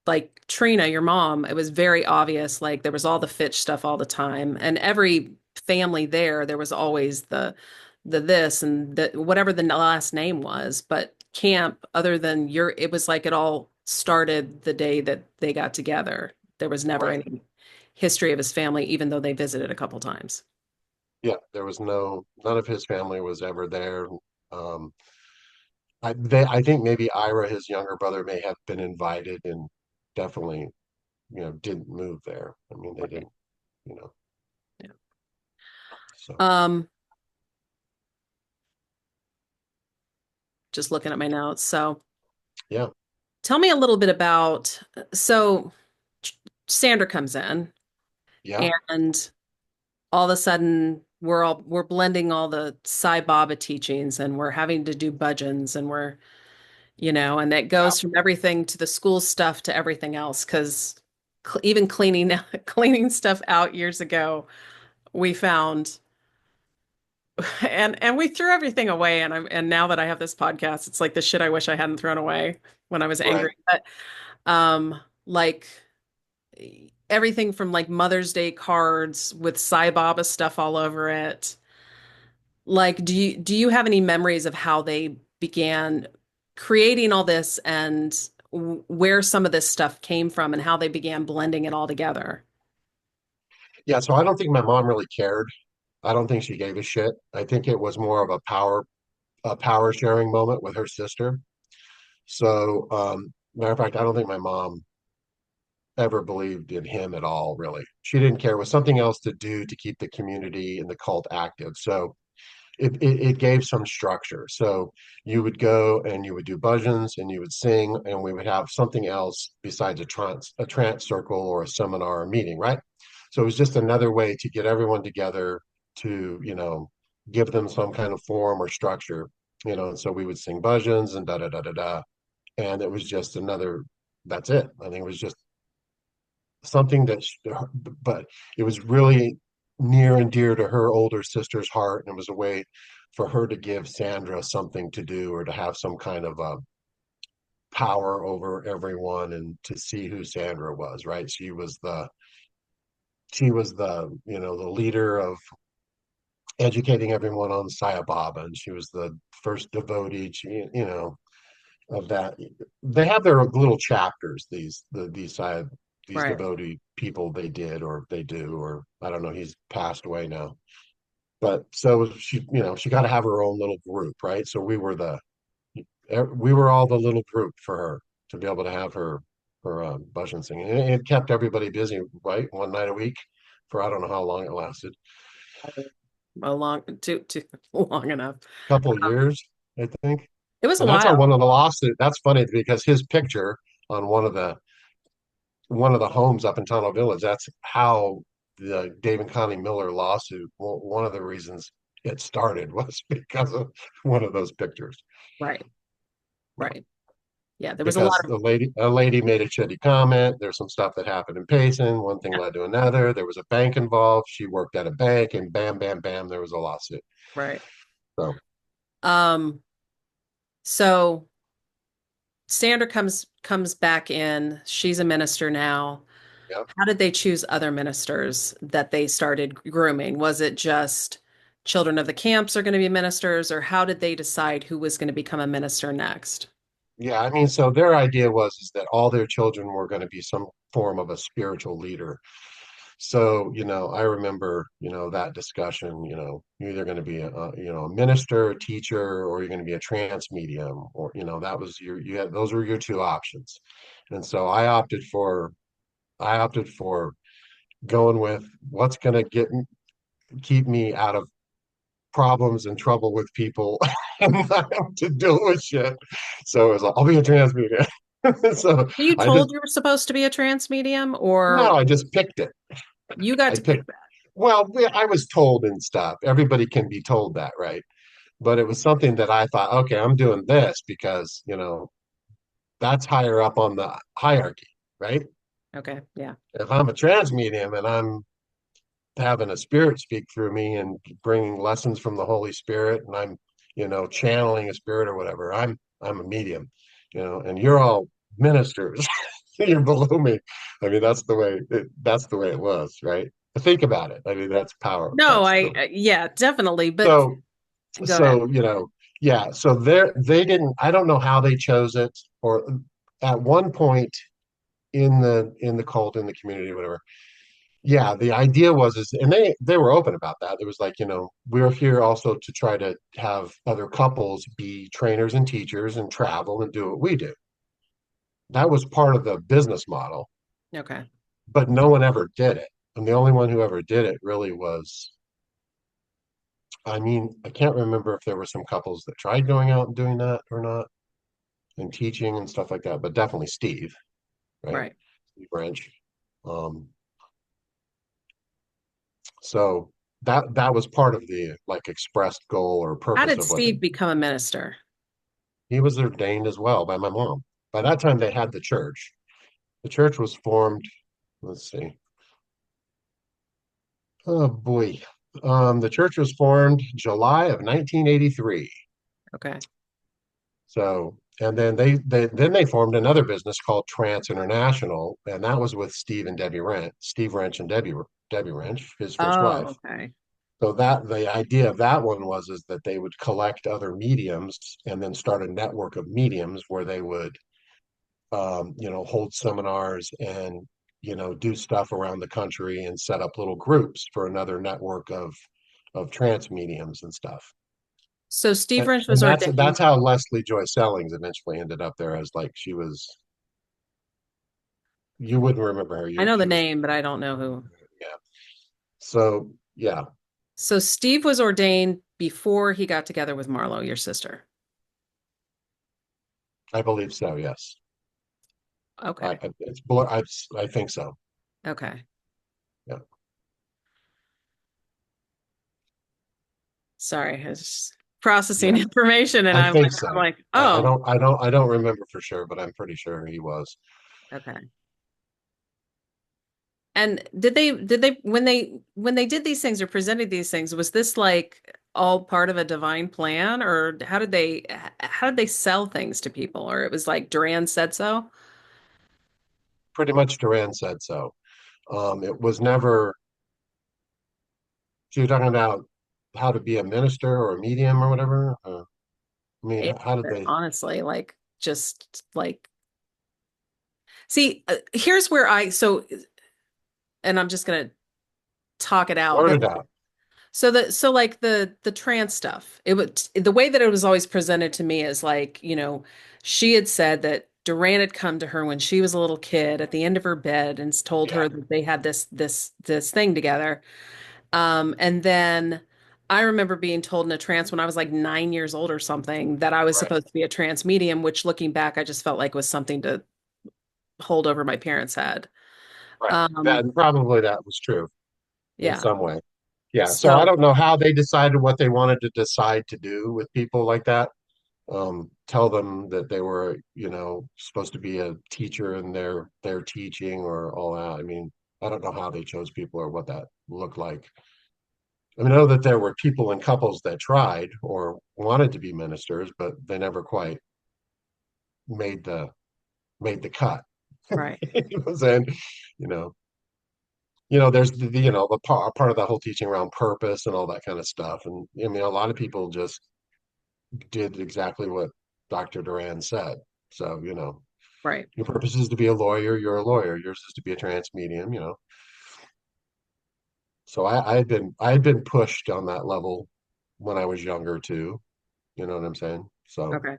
like Trina, your mom, it was very obvious. Like there was all the Fitch stuff all the time, and every family there was always the this and the whatever the last name was. But Camp, other than it was like it all started the day that they got together. There was never Right. any history of his family, even though they visited a couple times. Yeah, there was none of his family was ever there. Um, I think maybe Ira, his younger brother, may have been invited and definitely, didn't move there. I mean, they Right. didn't, you know, Yeah. so Um, just looking at my notes. So yeah, tell me a little bit about, so Sandra comes in yeah, and all of a sudden we're blending all the Sai Baba teachings and we're having to do bhajans and and that yeah, goes from everything to the school stuff to everything else because even cleaning cleaning stuff out years ago we found and we threw everything away and now that I have this podcast it's like the shit I wish I hadn't thrown away when I was right. angry but like everything from like Mother's Day cards with Sai Baba stuff all over it. Like, do you have any memories of how they began creating all this and where some of this stuff came from and how they began blending it all together? Yeah, so I don't think my mom really cared. I don't think she gave a shit. I think it was more of a power sharing moment with her sister. So, matter of fact, I don't think my mom ever believed in him at all, really. She didn't care. It was something else to do to keep the community and the cult active. So it gave some structure. So you would go and you would do bhajans and you would sing, and we would have something else besides a trance circle or a seminar or meeting, right? So it was just another way to get everyone together to, give them some kind of form or structure, and so we would sing bhajans and da da da da da. And it was just another, that's it. I think it was just something but it was really near and dear to her older sister's heart. And it was a way for her to give Sandra something to do or to have some kind of power over everyone and to see who Sandra was, right? She was the leader of educating everyone on Sai Baba, and she was the first devotee, of that. They have their little chapters, these Right. devotee people they did or they do, or I don't know, he's passed away now. But so she got to have her own little group, right? So we were all the little group for her to be able to have her bhajan singing. And it kept everybody busy, right? One night a week for I don't know how long it lasted. A long, too long enough. A couple of years, I think. It was a And that's on while. one of the lawsuits. That's funny because his picture on one of the homes up in Tunnel Village, that's how the Dave and Connie Miller lawsuit, one of the reasons it started was because of one of those pictures. Right. Yeah. Right. Yeah, there was a lot Because a lady made a shitty comment. There's some stuff that happened in Payson. One thing of, led to another. There was a bank involved. She worked at a bank, and bam, bam, bam, there was a lawsuit. right. So, Um, so Sandra comes back in. She's a minister now. yeah. How did they choose other ministers that they started grooming? Was it just children of the camps are going to be ministers, or how did they decide who was going to become a minister next? Yeah, I mean, so their idea was is that all their children were going to be some form of a spiritual leader. So, I remember, that discussion, you're either going to be a minister, a teacher, or you're going to be a trance medium, or, that was you had, those were your two options. And so I opted for going with what's going to keep me out of problems and trouble with people and not have to deal with shit. So it was like, I'll be a trans media. So Were you I told just you were supposed to be a trance medium, or no, I just picked it. you got I to pick picked that? well, I was told and stuff. Everybody can be told that, right? But it was something that I thought, okay, I'm doing this because, that's higher up on the hierarchy, right? Okay, yeah, If I'm a trans medium and I'm having a spirit speak through me and bringing lessons from the Holy Spirit, and I'm, channeling a spirit or whatever. I'm a medium, and you're all ministers. You're below me. I mean, that's the way it was, right? Think about it. I mean, that's power. no, That's I the yeah, definitely. But so go ahead. so yeah. So they didn't. I don't know how they chose it, or at one point in the cult in the community, whatever. Yeah, the idea was is and they were open about that. It was like, we're here also to try to have other couples be trainers and teachers and travel and do what we do. That was part of the business model, Okay. but no one ever did it. And the only one who ever did it really was, I mean, I can't remember if there were some couples that tried going out and doing that or not and teaching and stuff like that, but definitely Steve, right? Right. Steve Wrench. Um, so that was part of the like expressed goal or How purpose did of what they Steve become a minister? he was ordained as well by my mom. By that time, they had the church. The church was formed, let's see. Oh boy. The church was formed July of 1983. Okay. So, and then they formed another business called Trance International, and that was with Steve Wrench and Debbie Wrench, his first Oh, wife. okay. So that the idea of that one was is that they would collect other mediums and then start a network of mediums where they would hold seminars and, do stuff around the country and set up little groups for another network of trance mediums and stuff. So Steve And, Wrench was and that's ordained. that's how Leslie Joy Sellings eventually ended up there as like she was. You wouldn't remember her. I You know the she was name, but I don't know who. yeah. So yeah, So Steve was ordained before he got together with Marlo, your sister. I believe so. Yes, Okay. it's I think so. Okay. Yeah. Sorry, I was just processing Yeah, information and I I'm think like, so. I oh, don't remember for sure, but I'm pretty sure he was. okay. And did they when they did these things or presented these things, was this like all part of a divine plan, or how did they sell things to people? Or it was like Duran said so? Pretty much Duran said so. It was never, so you're talking about how to be a minister or a medium or whatever. I mean, Yeah, how did they? honestly, like just like see, here's where and I'm just gonna talk it out, Blurt but it out. so like the trans stuff, it would the way that it was always presented to me is like, she had said that Duran had come to her when she was a little kid at the end of her bed and told Yeah, her that they had this thing together. And then I remember being told in a trance when I was like 9 years old or something that I was right, supposed to be a trance medium, which looking back, I just felt like was something to hold over my parents' head. right. Um, That probably that was true in yeah. some way. Yeah. So I So, don't know how they decided what they wanted to decide to do with people like that. Tell them that they were, supposed to be a teacher and they're teaching or all that. I mean, I don't know how they chose people or what that looked like. I know that there were people and couples that tried or wanted to be ministers, but they never quite made the cut. right, You know what I'm saying? You know, there's the part of the whole teaching around purpose and all that kind of stuff. And I mean, a lot of people just did exactly what Dr. Duran said. So, right. your purpose is to be a lawyer, you're a lawyer. Yours is to be a trance medium. So I had been pushed on that level when I was younger too. You know what I'm saying? So, Okay. you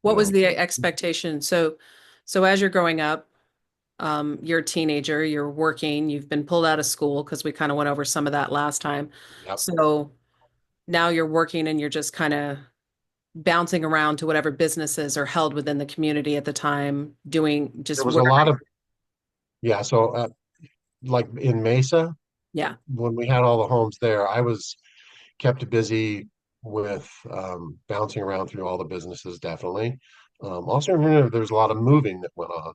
What was know, the expectation? So as you're growing up, you're a teenager, you're working, you've been pulled out of school because we kind of went over some of that last time. yep. So now you're working and you're just kind of bouncing around to whatever businesses are held within the community at the time, doing There just was a whatever. lot of, yeah. So, like in Mesa, Yeah. when we had all the homes there, I was kept busy with bouncing around through all the businesses, definitely. Also, remember there's a lot of moving that went on.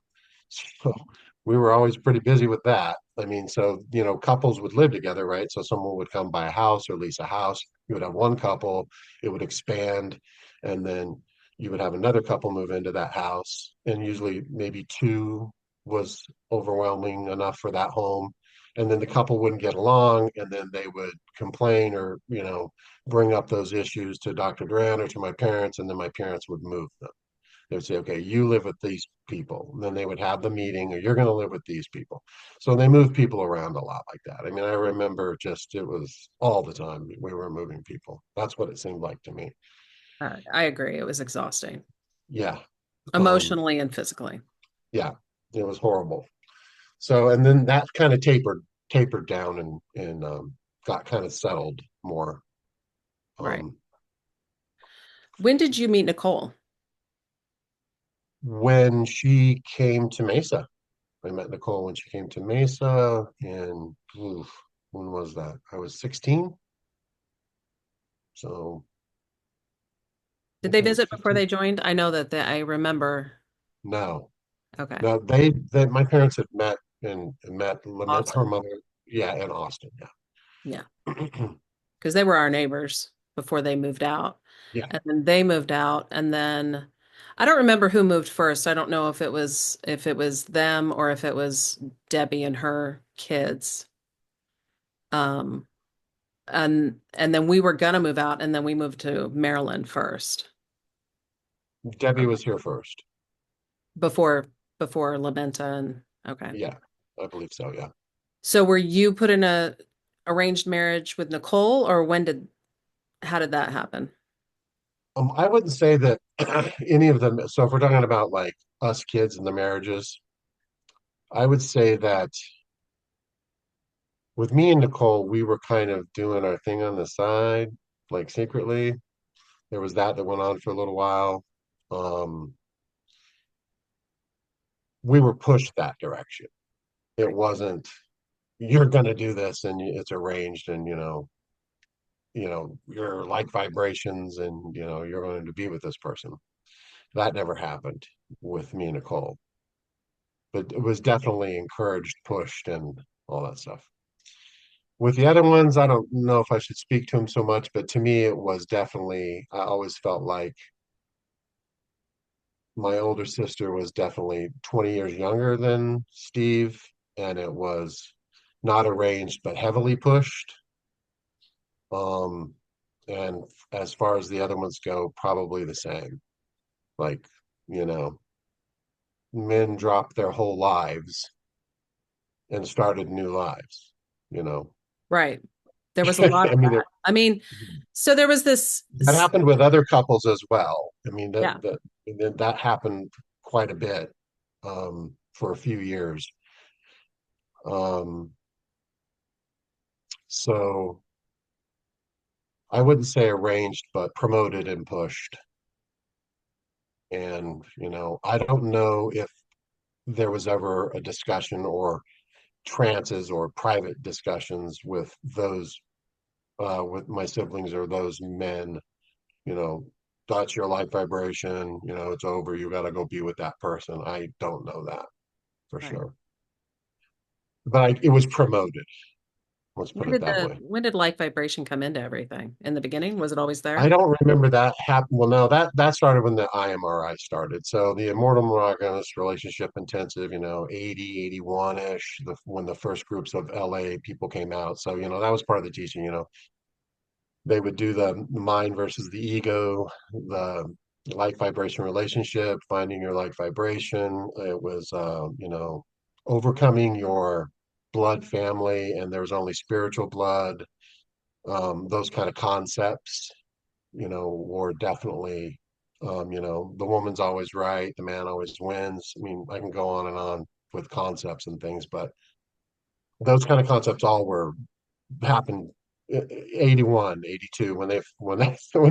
So we were always pretty busy with that. I mean, so, couples would live together, right? So someone would come buy a house or lease a house. You would have one couple, it would expand, and then you would have another couple move into that house. And usually maybe two was overwhelming enough for that home. And then the couple wouldn't get along, and then they would complain or, bring up those issues to Dr. Duran or to my parents, and then my parents would move them. They would say, okay, you live with these people. And then they would have the meeting, or you're going to live with these people. So they moved people around a lot like that. I mean, I remember just it was all the time we were moving people. That's what it seemed like to me. I agree. It was exhausting, Yeah. Um, emotionally and physically. yeah, it was horrible. So, and then that kind of tapered down and got kind of settled more. Right. Um, When did you meet Nicole? when she came to Mesa, I met Nicole when she came to Mesa, and oof, when was that? I was 16. So I Did think they it was visit before 15. they joined? I know that I remember. No, Okay. no, they my parents had met her Awesome. mother, yeah, in Austin, Yeah. yeah. Because they were our neighbors before they moved out. Yeah, And then they moved out and then I don't remember who moved first. I don't know if it was them or if it was Debbie and her kids. Um and then we were gonna move out and then we moved to Maryland first. Debbie Okay. was here first. Before before Lamenta and okay. Yeah, I believe so. Yeah. So were you put in a arranged marriage with Nicole or how did that happen? I wouldn't say that any of them. So if we're talking about like us kids and the marriages, I would say that with me and Nicole, we were kind of doing our thing on the side, like secretly. There was that went on for a little while. Um, we were pushed that direction. It Right. wasn't, you're going to do this and it's arranged and, your like vibrations and you're going to be with this person. That never happened with me and Nicole, but it was definitely encouraged, pushed, and all that stuff. With the other ones, I don't know if I should speak to them so much, but to me, it was definitely, I always felt like my older sister was definitely 20 years younger than Steve, and it was not arranged, but heavily pushed. Um, and as far as the other ones go, probably the same. Like, you know, men dropped their whole lives and started new lives, you know. Right. There was a lot I of mean, that. I mean, so there was this, that happened with other couples as well. I mean, yeah, that happened quite a bit for a few years. Um, so I wouldn't say arranged, but promoted and pushed. And, I don't know if there was ever a discussion or trances or private discussions with my siblings or those men, you know, that's your life vibration, it's over. You got to go be with that person. I don't know that for right. sure. But it was promoted. Let's put it that way. When did light vibration come into everything? In the beginning, was it always I there? don't remember that happen. Well, no, that started when the IMRI started. So the immortal monogamous relationship intensive, 80, 81-ish, when the first groups of LA people came out. So, that was part of the teaching, they would do the mind versus the ego, the like vibration relationship, finding your like vibration. It was, overcoming your blood family, and there was only spiritual blood. Those kind of concepts, were definitely, the woman's always right, the man always wins. I mean, I can go on and on with concepts and things, but those kind of concepts all were happened 81, 82 when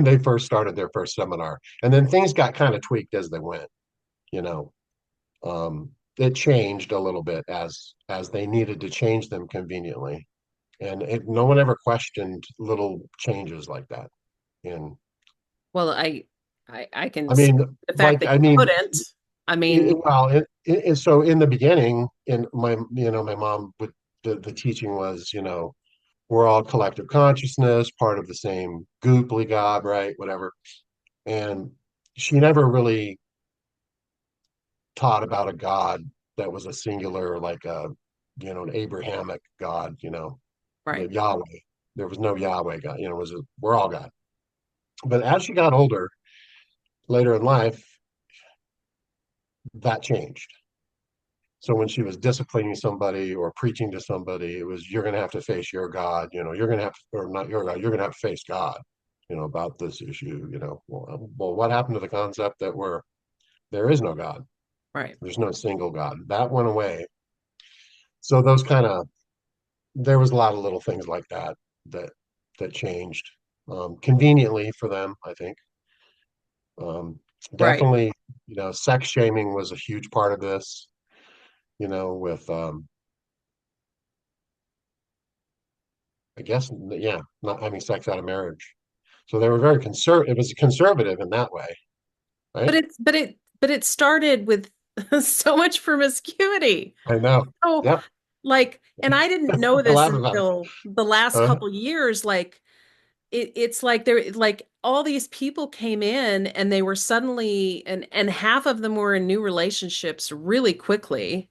they first started their first seminar. And then things got kind of tweaked as they went, you know. It changed a little bit as they needed to change them conveniently. And no one ever questioned little changes like that. And Well, I can I see mean, the fact that I you mean, couldn't. I mean, so in the beginning, in my mom would, the teaching was, we're all collective consciousness, part of the same gooply God, right? Whatever. And she never really taught about a God that was a singular, like an Abrahamic God, the right, Yahweh. There was no Yahweh God, we're all God. But as she got older, later in life, that changed. So when she was disciplining somebody or preaching to somebody, it was, you're going to have to face your God, you're going to have to, or not your God, you're going to have to face God, about this issue, well, what happened to the concept that there is no God? right, There's no single God. That went away. So those kind of, there was a lot of little things like that that changed, conveniently for them, I think. Um, right. Definitely, sex shaming was a huge part of this, with I guess, yeah, not having sex out of marriage. So they were very conservative. It was conservative in that way, But right? it started with so much promiscuity. I know. Oh, Yep. like, and I didn't know I this laugh about it. until the last Uh, couple years. Like, it's like there, like all these people came in and they were suddenly, and half of them were in new relationships really quickly,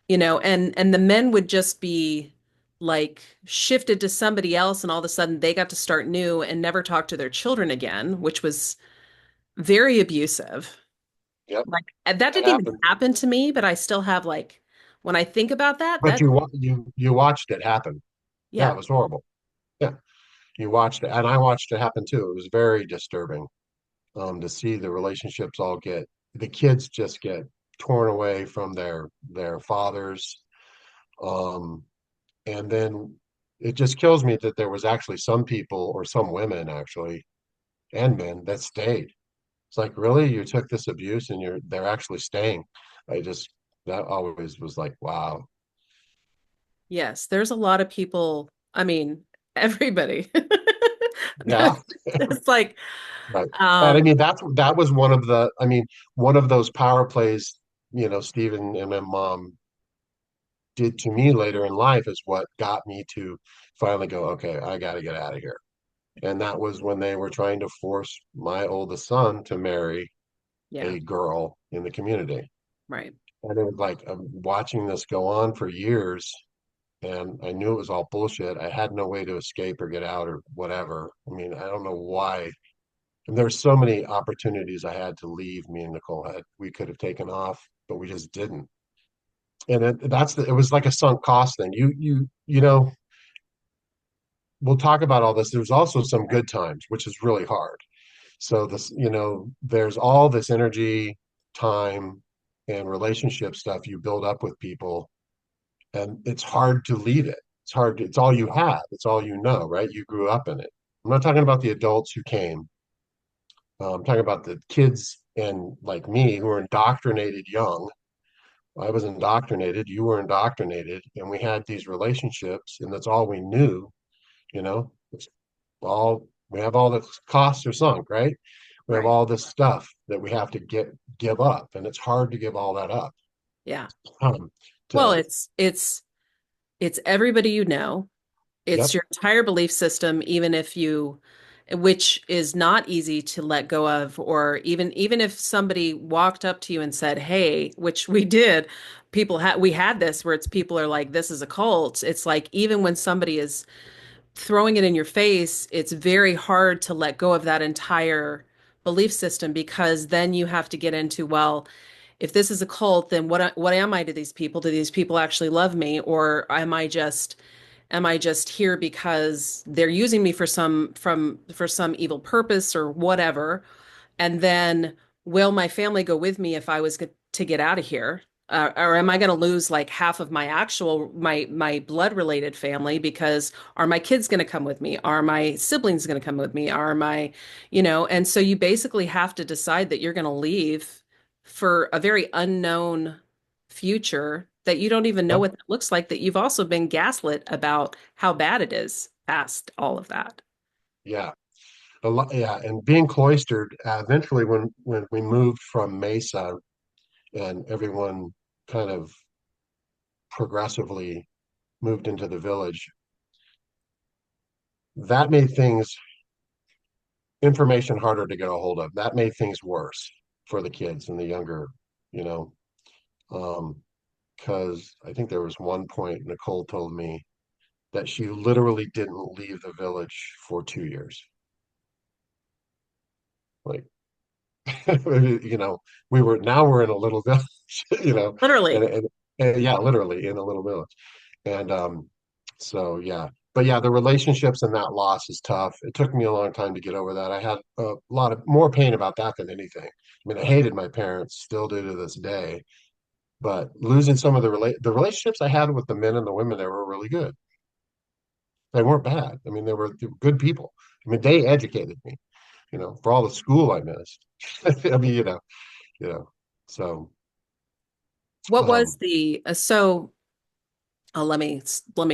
and the men would just be like shifted to somebody else, and all of a sudden they got to start new and never talk to their children again, which was very abusive. yep. Like that That didn't even happened. happen to me, but I still have like when I think about that, But that you watched it happen. Yeah, it yeah, was horrible. Yeah, you watched it, and I watched it happen too. It was very disturbing, to see the relationships all get the kids just get torn away from their fathers. Um, and then it just kills me that there was actually some people or some women actually and men that stayed. It's like, really, you took this abuse and they're actually staying. I just that always was like, wow. yes, there's a lot of people. I mean, everybody. Yeah. It's like, Right. And I um, mean, that was one of the, I mean, one of those power plays, Stephen and my mom did to me later in life is what got me to finally go, okay, I got to get out of here. And that was when they were trying to force my oldest son to marry yeah, a girl in the community. right. And it was like I'm watching this go on for years, and I knew it was all bullshit. I had no way to escape or get out or whatever. I mean, I don't know why. And there's so many opportunities I had to leave. Me and Nicole had. We could have taken off, but we just didn't. And it was like a sunk cost thing. We'll talk about all this. There's also some good times, which is really hard. So there's all this energy, time, and relationship stuff you build up with people, and it's hard to leave it. It's hard. It's all you have. It's all you know, right? You grew up in it. I'm not talking about the adults who came. I'm talking about the kids and like me who were indoctrinated young. I was indoctrinated. You were indoctrinated, and we had these relationships, and that's all we knew. It's all we have. All the costs are sunk, right? We have Right. all this stuff that we have to give up, and it's hard to give all that up. Yeah. Um, Well, to it's everybody you know. It's Yep, your entire belief system, even if you, which is not easy to let go of, or even if somebody walked up to you and said, "Hey," which we did, we had this where it's people are like, "This is a cult." It's like even when somebody is throwing it in your face, it's very hard to let go of that entire belief system because then you have to get into, well, if this is a cult, then what am I to these people? Do these people actually love me, or am I just here because they're using me for some evil purpose or whatever? And then will my family go with me if I was to get out of here? Or am I going to lose like half of my blood related family because are my kids going to come with me? Are my siblings going to come with me? And so you basically have to decide that you're going to leave for a very unknown future that you don't even know yep, what that looks like, that you've also been gaslit about how bad it is past all of that. yeah, a lot, yeah. And being cloistered, eventually, when we moved from Mesa, and everyone kind of progressively moved into the village, that made things information harder to get a hold of. That made things worse for the kids and the younger, you know. Um, because I think there was one point Nicole told me that she literally didn't leave the village for 2 years. Like, we're in a little village, you know, and, Literally. and, and yeah, literally in a little village. And so yeah, but yeah, the relationships and that loss is tough. It took me a long time to get over that. I had a lot of more pain about that than anything. I mean, I hated my parents, still do to this day, but losing some of the relationships I had with the men and the women there were really good. They weren't bad. I mean, they were good people. I mean, they educated me, for all the school I missed. I mean, you know. So, What was um, the so let me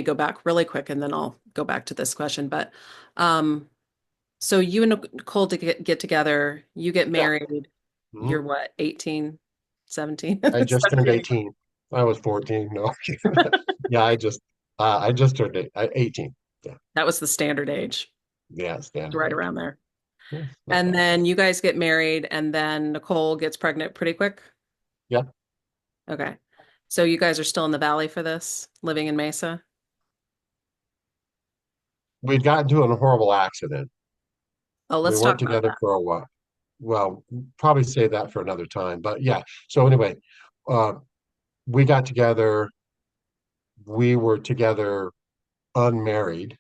go back really quick and then I'll go back to this question. But um, so you and Nicole to get together, you get yeah. married, you're Mhm. what, 18, 17? I just turned 17. 18. I was 14. No, yeah, I just turned 18. Yeah, That was the standard age, yeah, standard right age. around there. Yeah, not And bad. then you guys get married, and then Nicole gets pregnant pretty quick. Yeah, Okay. So you guys are still in the valley for this, living in Mesa? we'd gotten into a horrible accident. Oh, We let's talk weren't about together that. for a while. Well, probably save that for another time. But yeah, so anyway, uh, we got together. We were together unmarried,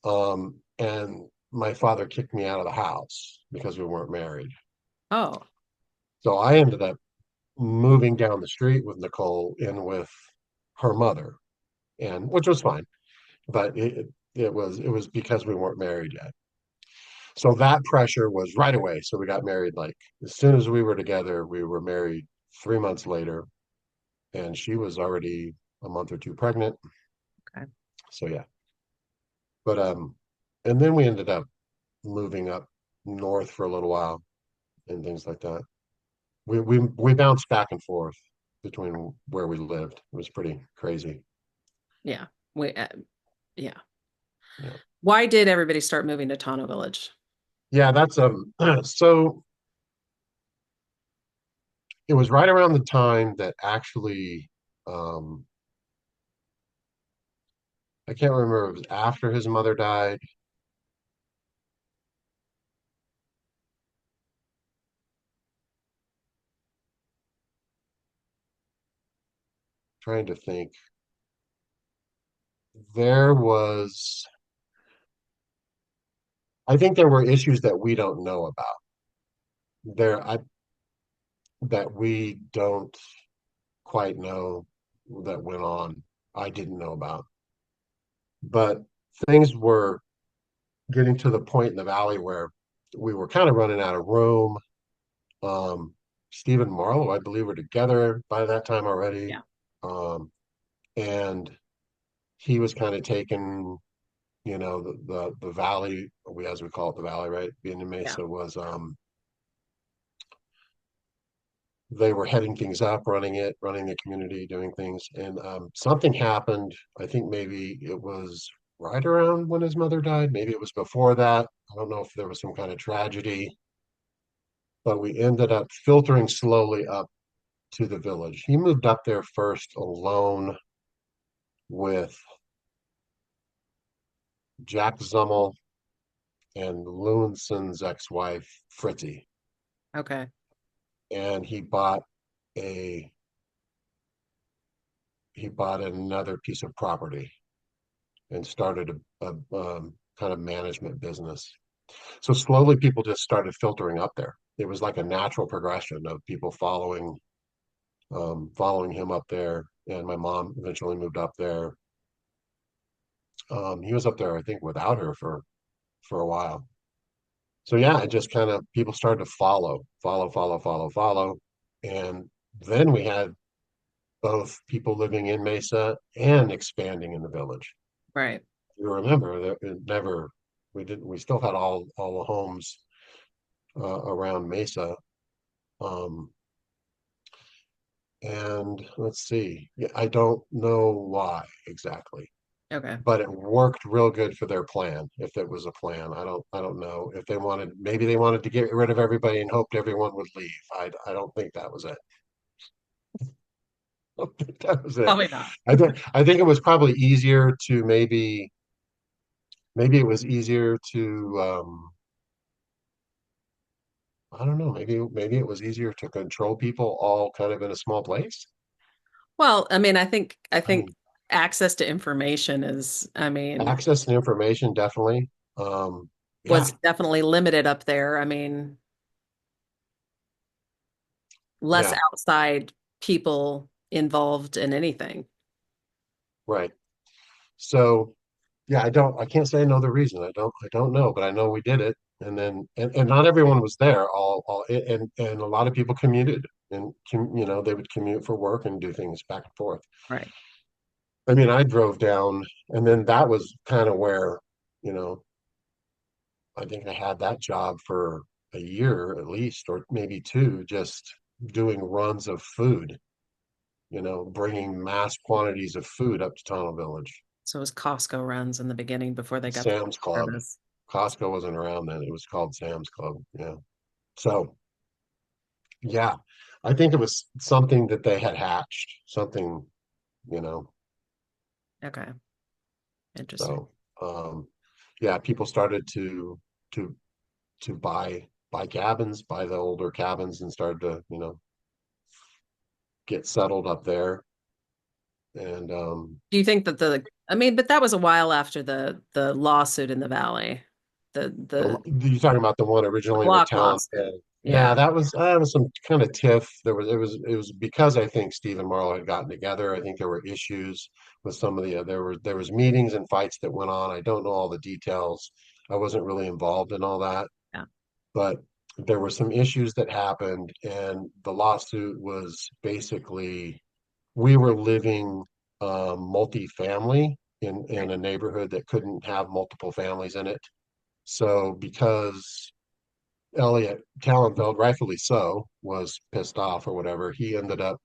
and my father kicked me out of the house because we weren't married. Oh, So I ended up moving down the street with Nicole in with her mother, and which was fine, but it was because we weren't married yet. So that pressure was right away. So we got married like as soon as we were together. We were married 3 months later, and she was already a month or two pregnant. okay. So yeah, but and then we ended up moving up north for a little while and things like that. We bounced back and forth between where we lived. It was pretty crazy. Yeah. We, yeah. Yeah. Why did everybody start moving to Tano Village? Yeah, that's so it was right around the time that actually um I can't remember if it was after his mother died. Trying to think. There was I think there were issues that we don't know about. There I that we don't quite know that went on. I didn't know about. But things were getting to the point in the valley where we were kind of running out of room. Um, Steve and Marlo, I believe, were together by that time already. Yeah. Um, and he was kind of taking, the valley, we as we call it the valley, right? Being in Yeah. Mesa was they were heading things up, running the community, doing things. And something happened. I think maybe it was right around when his mother died. Maybe it was before that. I don't know if there was some kind of tragedy, but we ended up filtering slowly up to the village. He moved up there first alone with Jack Zummel and Lewinson's ex-wife, Fritzy. Okay. And a he bought another piece of property and started a kind of management business. So slowly people just started filtering up there. It was like a natural progression of people following him up there. And my mom eventually moved up there. He was up there, I think, without her for a while. So yeah, it just kind of people started to follow. And then we had both people living in Mesa and expanding in the village. Right. You remember that we still had all the homes around Mesa. Um, and let's see, yeah, I don't know why exactly, Okay. but it worked real good for their plan. If it was a plan, I don't know if maybe they wanted to get rid of everybody and hoped everyone would leave. I don't think that was it. I don't think that was it. Probably not. I think it was probably easier to maybe it was easier to I don't know, maybe it was easier to control people all kind of in a small place. Well, I think I access to information access and information definitely. was Yeah, definitely limited up there. Less yeah, outside people involved in anything. right. So yeah, I can't say another reason. I don't know, but I know we did it. And not everyone was there. And a lot of people commuted, and they would commute for work and do things back and forth. Right. I mean, I drove down, and then that was kind of where, you know, I think I had that job for a year at least, or maybe two, just doing runs of food, bringing mass quantities of food up to Tunnel Village. So it was Costco runs in the beginning before they got the Sam's Club. service. Costco wasn't around then. It was called Sam's Club. Yeah. So, yeah, I think it was something that they had hatched, something, you know. Okay. Interesting. So, yeah, people started to buy cabins, buy the older cabins and started to, get settled up there. And Do you think that but that was a while after the lawsuit in the valley. The you're talking about the one originally with block Talent. lawsuit. Yeah, Yeah. that was some kind of tiff. It was because I think Steve and Marlo had gotten together. I think there were issues with some of there was meetings and fights that went on. I don't know all the details. I wasn't really involved in all that, Yeah. but there were some issues that happened, and the lawsuit was basically we were living multifamily in Right. a neighborhood that couldn't have multiple families in it. So because Elliot Kallenfeld, rightfully so, was pissed off or whatever, he ended up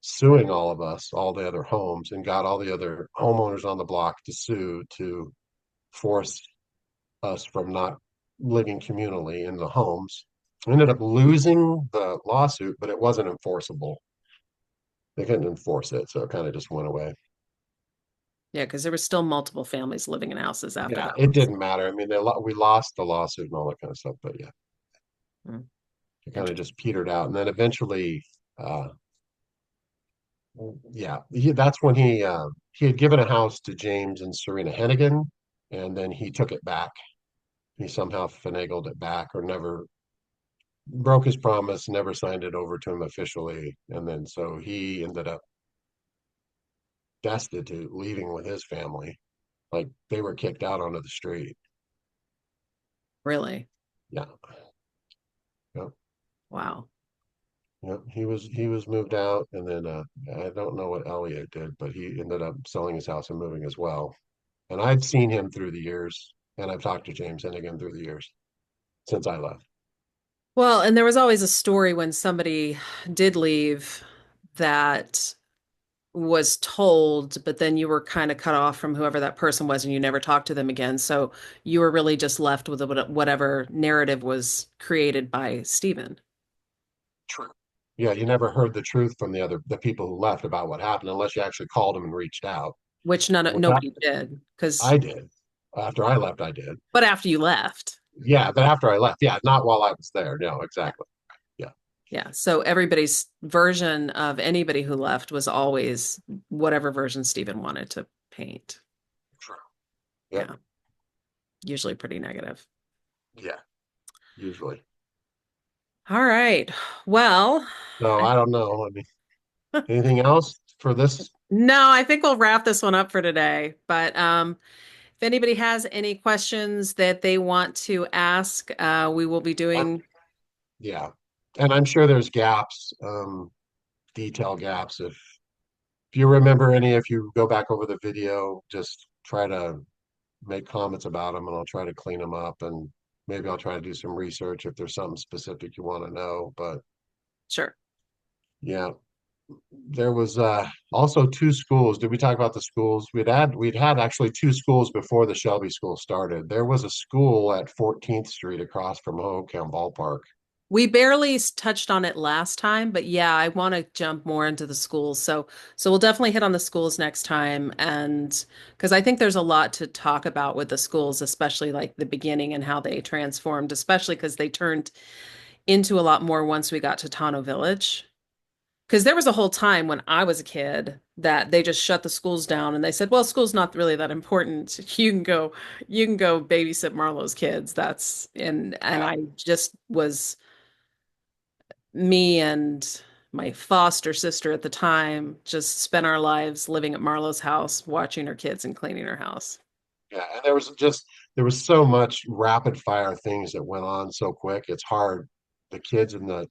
suing all of us, all the other homes, and got all the other homeowners on the block to sue to force us from not living communally in the homes. We ended up losing the lawsuit, but it wasn't enforceable. They couldn't enforce it, so it kind of just went away. Yeah, because there were still multiple families living in houses after Yeah, that it was. didn't matter. I mean, we lost the lawsuit and all that kind of stuff, but yeah, Hmm, it kind of interesting. just petered out. And then eventually, uh, yeah, that's when he had given a house to James and Serena Hennigan, and then he took it back. He somehow finagled it back, or never broke his promise, never signed it over to him officially, and then so he ended up destitute, leaving with his family. Like they were kicked out onto the street. Really? Yeah, yeah, Wow. yeah. He was moved out, and then I don't know what Elliot did, but he ended up selling his house and moving as well. And I've seen him through the years, and I've talked to James Hennigan through the years since I left. Well, and there was always a story when somebody did leave that was told, but then you were kind of cut off from whoever that person was and you never talked to them again. So you were really just left with whatever narrative was created by Steven, True. Yeah, you never heard the truth from the people who left about what happened unless you actually called them and reached out, which which nobody did. Because, I did. After I left, I did. but after you left, Yeah, but after I left, yeah, not while I was there. No, yeah, exactly. Yeah, yeah. So everybody's version of anybody who left was always whatever version Steven wanted to paint. true. Yep. Yeah, usually pretty negative. Yeah, usually. All right. Well, No, I I don't know. I mean, anything else for this? no, I think we'll wrap this one up for today. But if anybody has any questions that they want to ask, we will be Um, doing. yeah, and I'm sure there's gaps, detail gaps. If you remember any, if you go back over the video, just try to make comments about them, and I'll try to clean them up, and maybe I'll try to do some research if there's something specific you want to know. But Sure. yeah, there was also two schools. Did we talk about the schools? We'd had actually two schools before the Shelby School started. There was a school at 14th Street across from Hohokam Ballpark. We barely touched on it last time, but yeah, I want to jump more into the schools. So we'll definitely hit on the schools next time, and because I think there's a lot to talk about with the schools, especially like the beginning and how they transformed, especially because they turned into a lot more once we got to Tano Village. Because there was a whole time when I was a kid that they just shut the schools down and they said, well, school's not really that important. You can go babysit Marlowe's kids. And Yeah, I just was me and my foster sister at the time just spent our lives living at Marlowe's house, watching her kids and cleaning her house. yeah, and there was so much rapid fire things that went on so quick. It's hard. The kids and the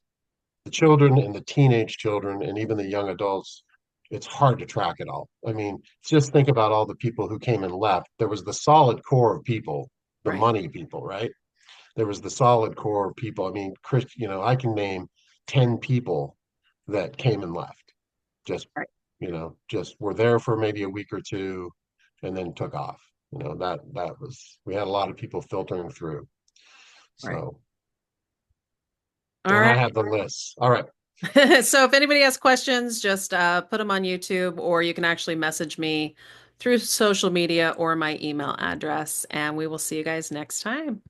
children and the teenage children and even the young adults, it's hard to track it all. I mean, just think about all the people who came and left. There was the solid core of people, the Right, money people, right? There was the solid core of people. I mean, Chris, I can name 10 people that came and left. Just, right, just were there for maybe a week or two and then took off. We had a lot of people filtering through. right. So, All and I right. have the list. All right. So if anybody has questions, just put them on YouTube, or you can actually message me through social media or my email address, and we will see you guys next time.